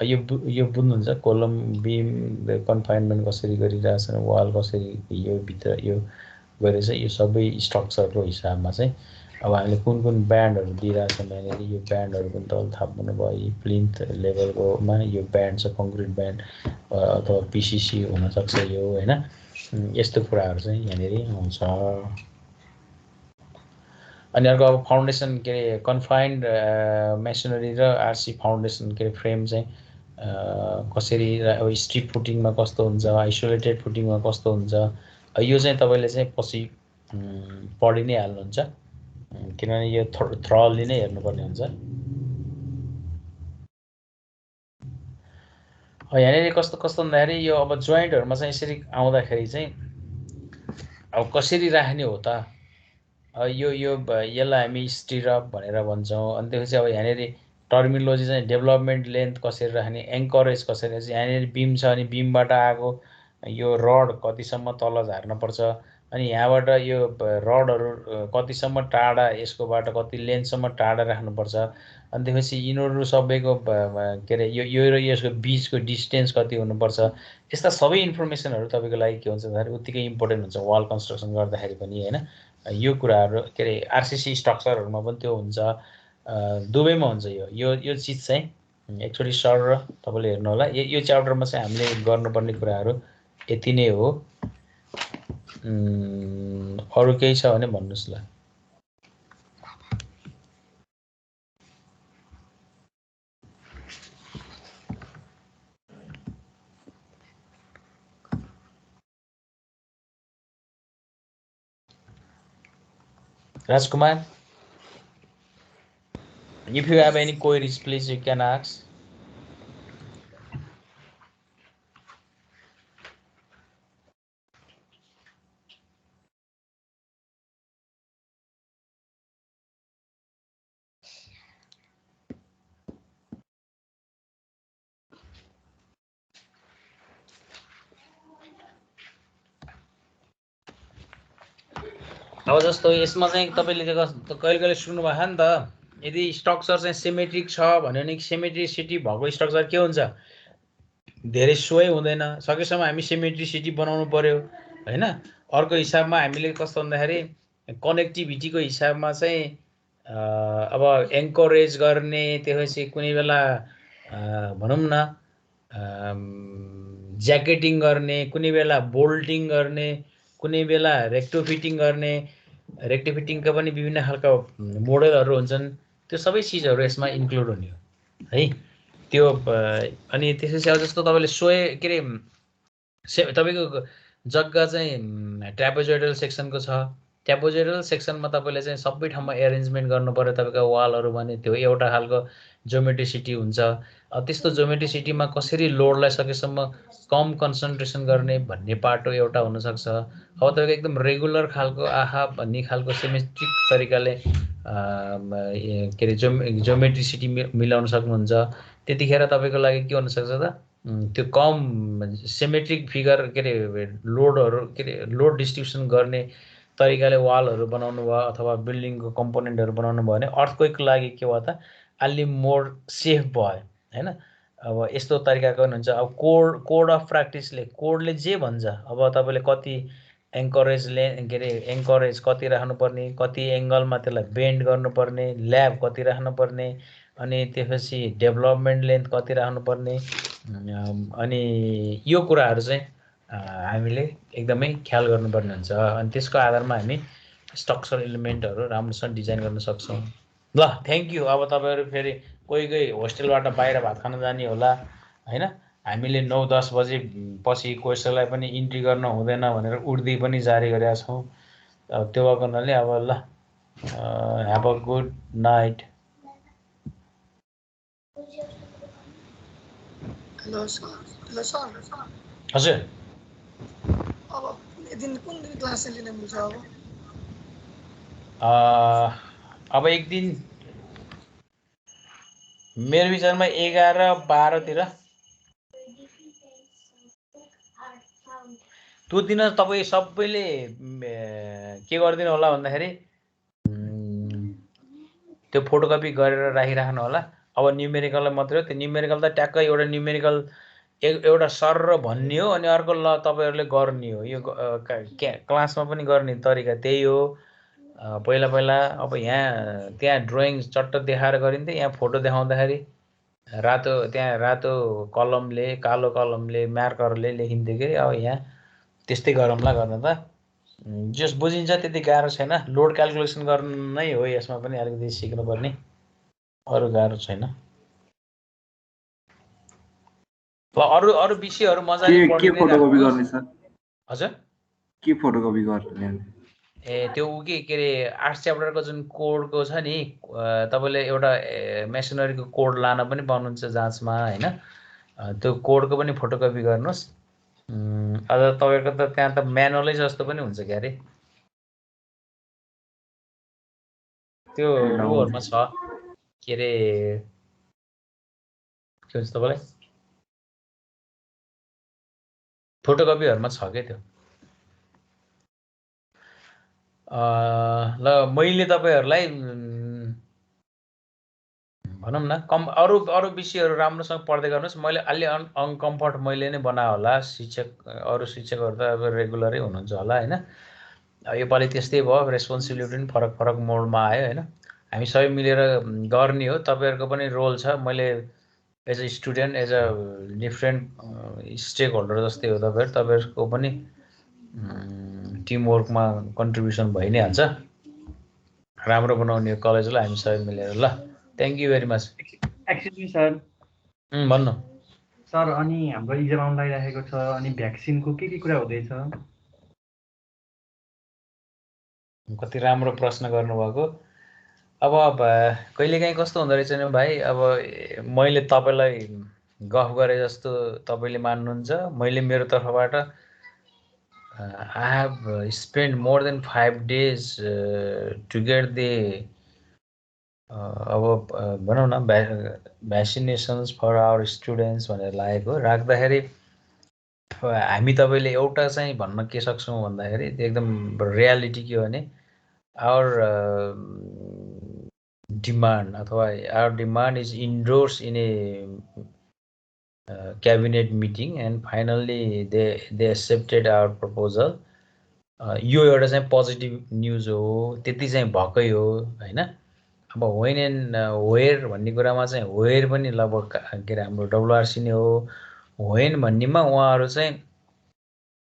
यो बुझ्नुहुन्छ कोलम बिम कन्फाइनमेन्ट कसरी गरिरहेछन्, वाल कसरी यो भित्र यो गरेर चाहिँ यो सबै स्ट्रक्चरको हिसाबमा चाहिँ अब हामीले कुन कुन ब्यान्डहरू दिइरहेछौँ यहाँनिर यो ब्यान्डहरू पनि तपाईँले थाहा पाउनुभयो। यी प्लिन्थ लेभलकोमा यो ब्यान्ड छ, कङ्क्रिट ब्यान्ड अथवा पिसिसी हुनसक्छ यो होइन। यस्तो कुराहरू चाहिँ यहाँनिर आउँछ। अनि अर्को अब फाउन्डेसन के अरे कन्फाइन्ड मेसनरी र आरसी फाउन्डेसन के अरे फ्रेम चाहिँ कसरी अब स्ट्रिप फुटिङमा कस्तो हुन्छ, आइसोलेटेड फुटिङमा कस्तो हुन्छ, यो चाहिँ तपाईँले चाहिँ पछि पढि नै हाल्नुहुन्छ, किनभने यो थ्रली नै हेर्नुपर्ने हुन्छ। यहाँनिर कस्तो कस्तो भन्दाखेरि यो अब जोइन्टहरूमा चाहिँ यसरी आउँदाखेरि चाहिँ अब कसरी राख्ने हो त, यो यसलाई हामी स्टिरअप भनेर भन्छौँ। अनि त्यसपछि अब यहाँनिर टर्मिनोलोजी चाहिँ डेभलपमेन्ट लेन्थ कसरी राख्ने, एङ्करेज कसरी, यहाँनिर बिम छ अनि बिमबाट आएको यो रड कतिसम्म तल झार्नुपर्छ, अनि यहाँबाट यो रडहरू कतिसम्म टाढा यसकोबाट कति लेन्थसम्म टाढा राख्नुपर्छ। अनि त्यसपछि यिनीहरू सबैको के अरे यो र यसको बिचको डिस्टेन्स कति हुनुपर्छ। यस्ता सबै इन्फर्मेसनहरू तपाईँको लागि के हुन्छ भन्दाखेरि उत्तिकै इम्पोर्टेन्ट हुन्छ वाल कन्स्ट्रक्सन गर्दाखेरि पनि होइन। यो कुराहरू के अरे आरसिसी स्ट्रक्चरहरूमा पनि त्यो हुन्छ, दुवैमा हुन्छ। यो चिज चाहिँ एकचोटि सर तपाईँले हेर्नु होला। यो च्याप्टरमा चाहिँ हामीले गर्नुपर्ने कुराहरू यति नै हो। अरू केही छ भने भन्नुहोस् ल। Rajkumar, if you have any queries, please you can ask. अब जस्तो यसमा चाहिँ तपाईँले कहिले कहिले सुन्नुभएको नि त, यदि स्ट्रक्चर चाहिँ सिमेट्रिक छ भन्यो भने सिमेट्रिसिटी भएको स्ट्रक्चर के हुन्छ, धेरै सोय हुँदैन। सकेसम्म हामी सिमेट्रिसिटी बनाउनु पर्यो होइन। अर्को हिसाबमा हामीले कस्तो भन्दाखेरि कनेक्टिभिटीको हिसाबमा चाहिँ अब एन्करेज गर्ने, त्यसपछि कुनै बेला भनौँ न ज्याकेटिङ गर्ने, कुनै बेला बोल्टिङ गर्ने, कुनै बेला रेक्टोफिटिङ गर्ने। रेक्टोफिटिङका पनि विभिन्न खालका मोडलहरू हुन्छन्। त्यो सबै चिजहरू यसमा इन्क्लुड हुने हो है। त्यो अनि त्यसपछि अब जस्तो तपाईँले सोय के अरे तपाईँको जग्गा चाहिँ ट्र्यापोजोइडल सेक्सनको छ, ट्र्यापोजोइडल सेक्सनमा तपाईँले चाहिँ सबै ठाउँमा एरेन्जमेन्ट गर्नु पर्यो तपाईँको वालहरू भने त्यो एउटा खालको जोमेट्रिसिटी हुन्छ। त्यस्तो जोमेट्रिसिटीमा कसरी लोडलाई सकेसम्म कम कन्सन्ट्रेसन गर्ने भन्ने पाटो एउटा हुनसक्छ। अब तपाईँको एकदम रेगुलर खालको आहा भन्ने खालको सिमेट्रिक तरिकाले के अरे जोमेट्रिसिटी मिलाउन सक्नुहुन्छ। त्यतिखेर तपाईँको लागि के हुनसक्छ त, त्यो कम सिमेट्रिक फिगर के अरे लोडहरू के अरे लोड डिस्ट्रिब्युसन गर्ने तरिकाले वालहरू बनाउनु भयो अथवा बिल्डिङको कम्पोनेन्टहरू बनाउनु भयो भने अर्थक्वेकको लागि के भयो त, अलि मोर सेफ भयो होइन। अब यस्तो तरिकाको पनि हुन्छ। अब कोड अफ प्र्याक्टिसले कोडले जे भन्छ, अब तपाईँले कति एङ्करेजले के अरे एङ्करेज कति राख्नुपर्ने, कति एङ्गलमा त्यसलाई बेन्ड गर्नुपर्ने, ल्याब कति राख्नुपर्ने, अनि त्यसपछि डेभलपमेन्ट लेन्थ कति राख्नुपर्ने, अनि यो कुराहरू चाहिँ हामीले एकदमै ख्याल गर्नुपर्ने हुन्छ। अनि त्यसको आधारमा हामी स्ट्रक्चर एलिमेन्टहरू राम्रोसँग डिजाइन गर्न सक्छौँ। ल थ्याङ्क यू। अब तपाईँहरू फेरि कोही होस्टेलबाट बाहिर भात खान जाने होला होइन। हामीले 9-10 बजे पछि कोहीलाई पनि इन्ट्री गर्न हुँदैन भनेर उर्दी पनि जारी गरेका छौँ। अब त्यो भएको हुनाले अब ल have a good night. Hello sir. हजुर, अब कुन दिन क्लास लिन मिल्छ? अब एक दिन मेरो विचारमा 11-12 तिर त्यो दिन तपाईँ सबैले के गरिदिनु होला भन्दाखेरि त्यो फोटोकपी गरेर राखिराख्नु होला। अब न्युमेरिकललाई मात्रै हो, त्यो न्युमेरिकल त ट्याक्कै एउटा न्युमेरिकल एउटा सर र भन्ने हो, अनि अर्को ल तपाईँहरूले गर्ने हो। यो क्लासमा पनि गर्ने तरिका त्यही हो। पहिला पहिला अब यहाँ त्यहाँ ड्रइङ चट्ट देखाएर गरिन्थ्यो, यहाँ फोटो देखाउँदाखेरि रातो त्यहाँ रातो कलमले कालो कलमले मार्करले लेखिन्थ्यो कि अब यहाँ त्यस्तै गरौँला गर्न त जस बुझिन्छ त्यति गाह्रो छैन। लोड क्यालकुलेसन गर्नु नै हो यसमा पनि अलिकति सिक्नुपर्ने, अरू गाह्रो छैन। अरू अरू विषयहरू मजाले पढ्नु। हजुर के फोटोकपी गर्ने? त्यो के अरे 8 च्याप्टरको जुन कोडको छ नि, तपाईँले एउटा मेसिनरीको कोड लान पनि पाउनुहुन्छ जाँचमा होइन। त्यो कोडको पनि फोटोकपी गर्नुहोस्। अझ तपाईँको त त्यहाँ त म्यानुअलै जस्तो पनि हुन्छ क्या अरे, त्यो उयोहरूमा छ के अरे के भन्छ तपाईँलाई फोटोकपीहरूमा छ क्या त्यो। ल मैले तपाईँहरूलाई भनौँ न अरू अरू विषयहरू राम्रोसँग पढ्दै गर्नुहोस्। मैले अलि अनकम्फर्ट मैले नै बनायो होला, अरू शिक्षकहरू त अब रेगुलरै हुनुहुन्छ होला होइन। योपालि त्यस्तै भयो, रेस्पोन्सिबिलिटी पनि फरक फरक मोडमा आयो होइन। हामी सबै मिलेर गर्ने हो। तपाईँहरूको पनि रोल छ। मैले as a student, as a different stakeholder जस्तै हो तपाईँहरू। तपाईँहरूको पनि टिमवर्कमा कन्ट्रिब्युसन भइ नै हाल्छ। राम्रो बनाउने कलेजलाई हामी सबै मिलेर। ल thank you very much. Excuse me sir. भन्नु सर, अनि हाम्रो इक्जाम आउन लागिरहेको छ, अनि भ्याक्सिनको के कुरा हुँदैछ? कति राम्रो प्रश्न गर्नुभएको। अब कहिलेकाहीँ कस्तो हुँदो रहेछ भने भाइ, अब मैले तपाईँलाई गफ गरे जस्तो तपाईँले मान्नुहुन्छ। मैले मेरो तर्फबाट I have spent more than 5 days to get the अब भनौँ न भ्याक्सिनेसन्स फर आवर स्टुडेन्ट्स भनेर लागेको राख्दाखेरि हामी तपाईँले एउटा चाहिँ भन्न के सक्छौँ भन्दाखेरि एकदम रियालिटी के हो भने आवर डिमान्ड अथवा our demand is endorsed in a cabinet meeting and finally they accepted our proposal. यो एउटा चाहिँ पोजिटिभ न्युज हो, त्यति चाहिँ भएकै हो होइन। अब वेन एन्ड वेयर भन्ने कुरामा चाहिँ वेयर पनि लगभग के अरे हाम्रो डब्लुआरसी नै हो। वेन भन्नेमा उहाँहरू चाहिँ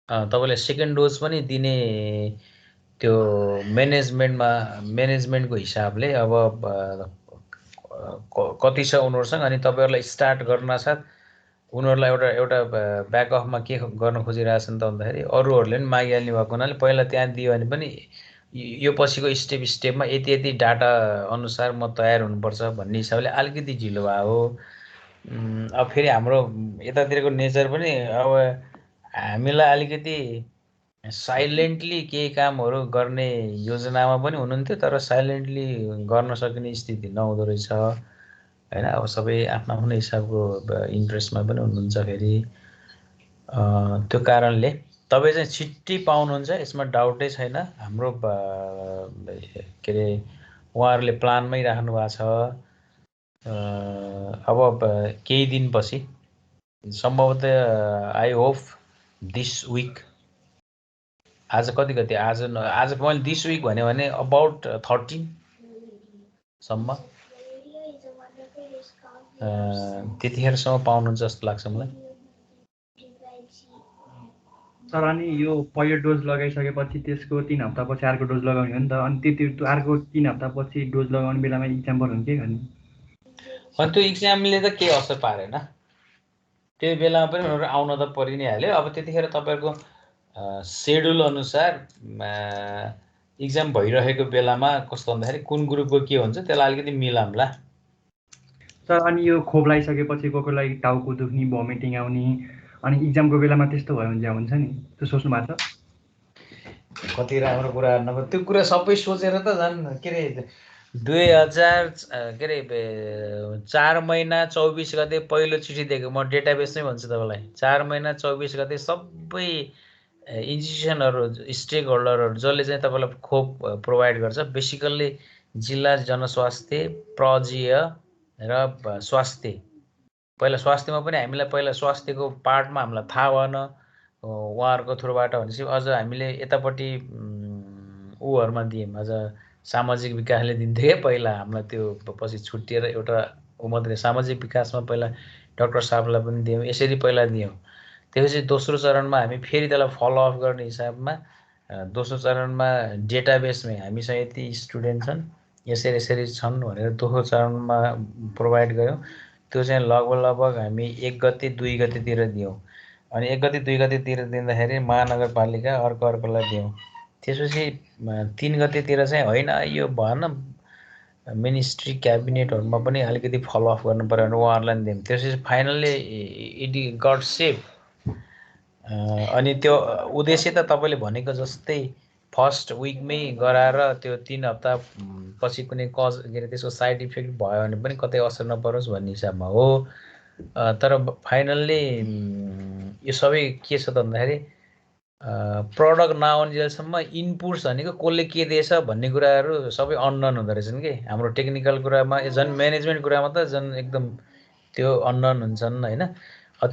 तपाईँले सेकेन्ड डोज पनि दिने त्यो म्यानेजमेन्टको हिसाबले अब कति छ उनीहरूसँग, अनि तपाईँहरूलाई स्टार्ट गर्न साथ उनीहरूलाई एउटा ब्याकअपमा के गर्न खोजिरहेछन् त भन्दाखेरि अरूहरूले पनि मागिहाल्ने भएको हुनाले पहिला त्यहाँ दियो भने पनि यो पछिको स्टेपमा यति यति डाटा अनुसार म तयार हुनुपर्छ भन्ने हिसाबले अलिकति ढिलो भयो हो। अब फेरि हाम्रो यतातिरको नेचर पनि अब हामीलाई अलिकति साइलेन्टली केही कामहरू गर्ने योजनामा पनि हुनुहुन्थ्यो, तर साइलेन्टली गर्न सकिने स्थिति नहुँदो रहेछ होइन। अब सबै आफ्नो आफ्नो हिसाबको इन्ट्रेस्टमा पनि हुनुहुन्छ फेरि। त्यो कारणले तपाईँ चाहिँ छिट्टै पाउनुहुन्छ, यसमा डाउटै छैन। हाम्रो के अरे उहाँहरूले प्लानमै राख्नु भएको छ। अब केही दिनपछि सम्भवतः आई होप दिस विक, आज कति गते, आज मैले दिस विक भन्यो भने अबाउट 13 सम्म त्यतिखेरसम्म पाउनुहुन्छ जस्तो लाग्छ मलाई। सर, अनि यो पहिलो डोज लगाइसकेपछि त्यसको 3 हप्तापछि अर्को डोज लगाउने हो नि त, अनि त्यो अर्को 3 हप्तापछि डोज लगाउने बेलामा इक्जाम पर्नु के गर्ने? अनि त्यो इक्जामले त केही असर पारेन, त्यो बेलामा पनि उनीहरू आउन त परि नै हाल्यो। अब त्यतिखेर तपाईँहरूको सेड्युल अनुसार इक्जाम भइरहेको बेलामा कस्तो भन्दाखेरि कुन ग्रुपको के हुन्छ त्यसलाई अलिकति मिलाउँला। सर, अनि यो खोप लगाइसकेपछि कोही टाउको दुख्ने, भमिटिङ आउने, अनि इक्जामको बेलामा त्यस्तो भयो भने चाहिँ हुन्छ नि, त्यो सोच्नु भएको छ? कति राम्रो कुराहरू नभए त्यो कुरा सबै सोचेर त झन् के अरे 4 महिना 24 गते पहिलो चिठी दिएको, म डेटाबेस नै भन्छु तपाईँलाई। 4 महिना 24 गते सबै इन्स्टिट्युसनहरू, स्टेक होल्डरहरू जसले चाहिँ तपाईँलाई खोप प्रोभाइड गर्छ, बेसिकल्ली जिल्ला जनस्वास्थ्य, प्रजीय र स्वास्थ्य पहिला स्वास्थ्यमा पनि हामीलाई पहिला स्वास्थ्यको पार्टमा हामीलाई थाहा भएन उहाँहरूको थ्रुबाट भनेपछि अझ हामीले यतापट्टि ऊहरूमा दियौँ अझ सामाजिक विकासले दिन्थ्यो क्या पहिला हामीलाई त्यो पछि छुट्टिएर एउटा ऊ मात्रै सामाजिक विकासमा पहिला डाक्टर साहबलाई पनि दियौँ यसरी पहिला दियौँ त्यसपछि दोस्रो चरणमा हामी फेरि त्यसलाई फलोअप गर्ने हिसाबमा दोस्रो चरणमा डेटाबेसमै हामीसँग यति स्टुडेन्ट छन् यसरी यसरी छन् भनेर दोस्रो चरणमा प्रोभाइड गऱ्यौँ त्यो चाहिँ लगभग हामी 1 गते 2 गतेतिर दियौँ अनि 1 गते 2 गतेतिर दिँदाखेरि महानगरपालिका अर्कोलाई दियौँ त्यसपछि 3 गतेतिर चाहिँ होइन यो भएन मिनिस्ट्री क्याबिनेटहरूमा पनि अलिकति फलोअप गर्नु पऱ्यो भने उहाँहरूलाई दियौँ त्यसपछि फाइनल्ली इट गट सेभ अनि त्यो उद्देश्य त तपाईँले भनेको जस्तै फर्स्ट विकमै गराएर त्यो 3 हप्ता पछि कुनै कज के अरे त्यसको साइड इफेक्ट भयो भने पनि कतै असर नपरोस् भन्ने हिसाबमा हो तर फाइनल्ली यो सबै के छ त भन्दाखेरि प्रडक्ट नआउन्जेलसम्म इनपुट्स भनेको कसले के दिएछ भन्ने कुराहरू सबै अननोन हुँदो रहेछन् कि हाम्रो टेक्निकल कुरामा झन् म्यानेजमेन्ट कुरामा त झन् एकदम त्यो अननोन हुन्छन् होइन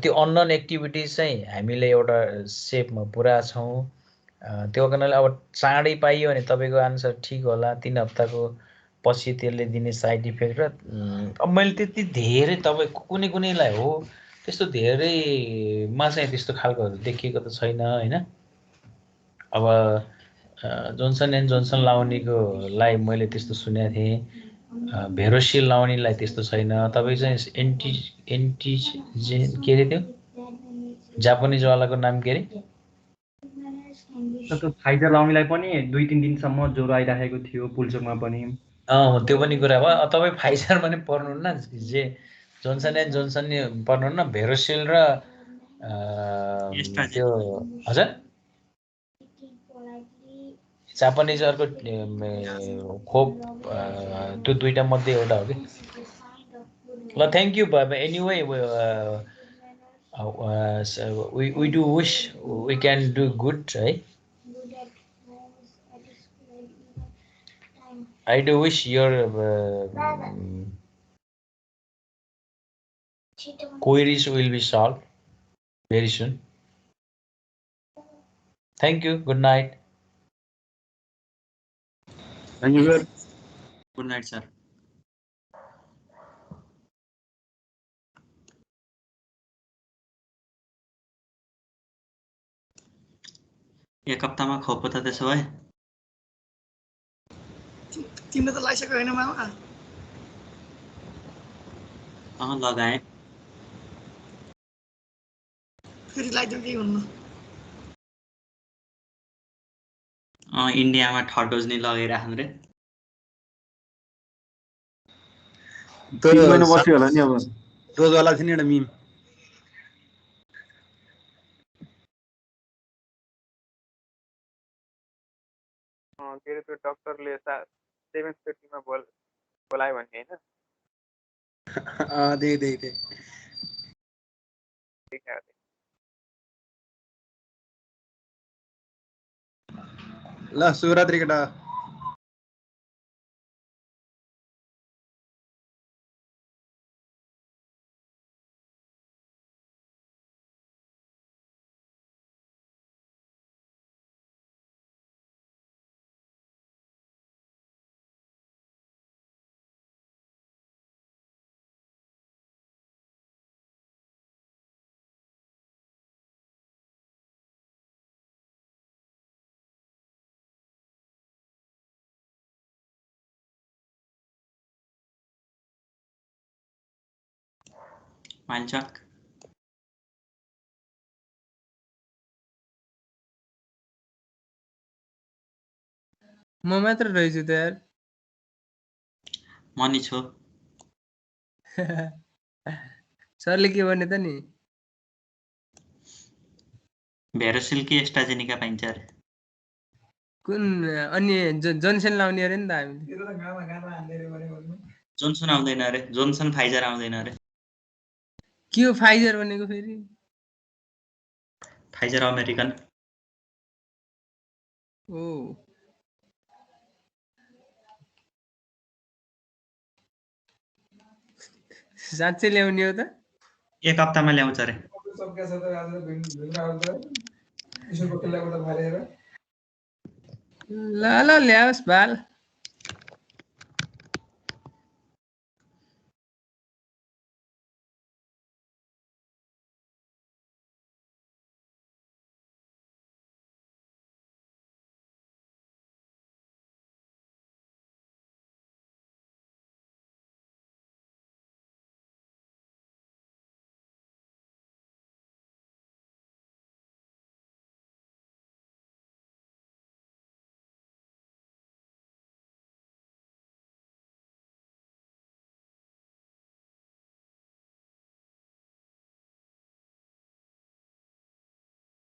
त्यो अननोन एक्टिभिटिज चाहिँ हामीले एउटा सेपमा पुरा छौँ त्यो कारणले अब चाँडै पाइयो भने तपाईँको आन्सर ठिक होला 3 हप्ताको पछि त्यसले दिने साइड इफेक्ट र अब मैले त्यति धेरै तपाईँको कुनैलाई हो त्यस्तो धेरैमा चाहिँ त्यस्तो खालकोहरू देखिएको त छैन होइन अब जोन्सन एन्ड जोन्सन लाउनेकोलाई मैले त्यस्तो सुनेको थिएँ भेरोसिल लाउनेलाई त्यस्तो छैन तपाईँ चाहिँ एन्टिजेन के अरे त्यो जापानिजवालाको नाम के अरे त्यो फाइजर लाउनेलाई पनि 2-3 दिनसम्म ज्वरो आइराखेको थियो पुल्चोकमा पनि त्यो पनि कुरा भयो तपाईँ फाइजरमा नै पर्नुहुन्न जे जोन्सन एन्ड जोन्सन नि पर्नुहुन्न भेरोसिल र त्यो हजुर जापानिज अर्को खोप त्यो दुईटा मध्ये एउटा हो कि ल thank you anyway we do wish we can do good है I do wish your queries will be solved very soon. Thank you. Good night. Thank you, sir. Good night, sir. एक हप्तामा खोप त त्यसो भए तिमीले त लगाइसक्यो होइन मामा लगाएँ फेरि लगाइदिउँ केही हुन्न इन्डियामा थर्ड डोज नै लगाइराख्नु रे तीन महिना बस्यो होला नि अब डोजवाला थियो नि एउटा मिम के अरे त्यो डक्टरले 7:30 मा बोलायो भन्ने होइन त्यही ल शुभरात्रि केटा मान्छक म मात्र रहेछु त यार म नि छु सरले के भन्ने त नि भेरोसिल कि एस्ट्राजेनिका पाइन्छ अरे कुन अनि जोन्सन लाउने अरे नि त हामीले जोन्सन आउँदैन अरे जोन्सन फाइजर आउँदैन अरे के हो फाइजर भनेको फेरि फाइजर अमेरिकन ओ साँच्चै ल्याउने हो त? एक हप्तामा ल्याउँछ अरे। ल ल्याओस् बाल।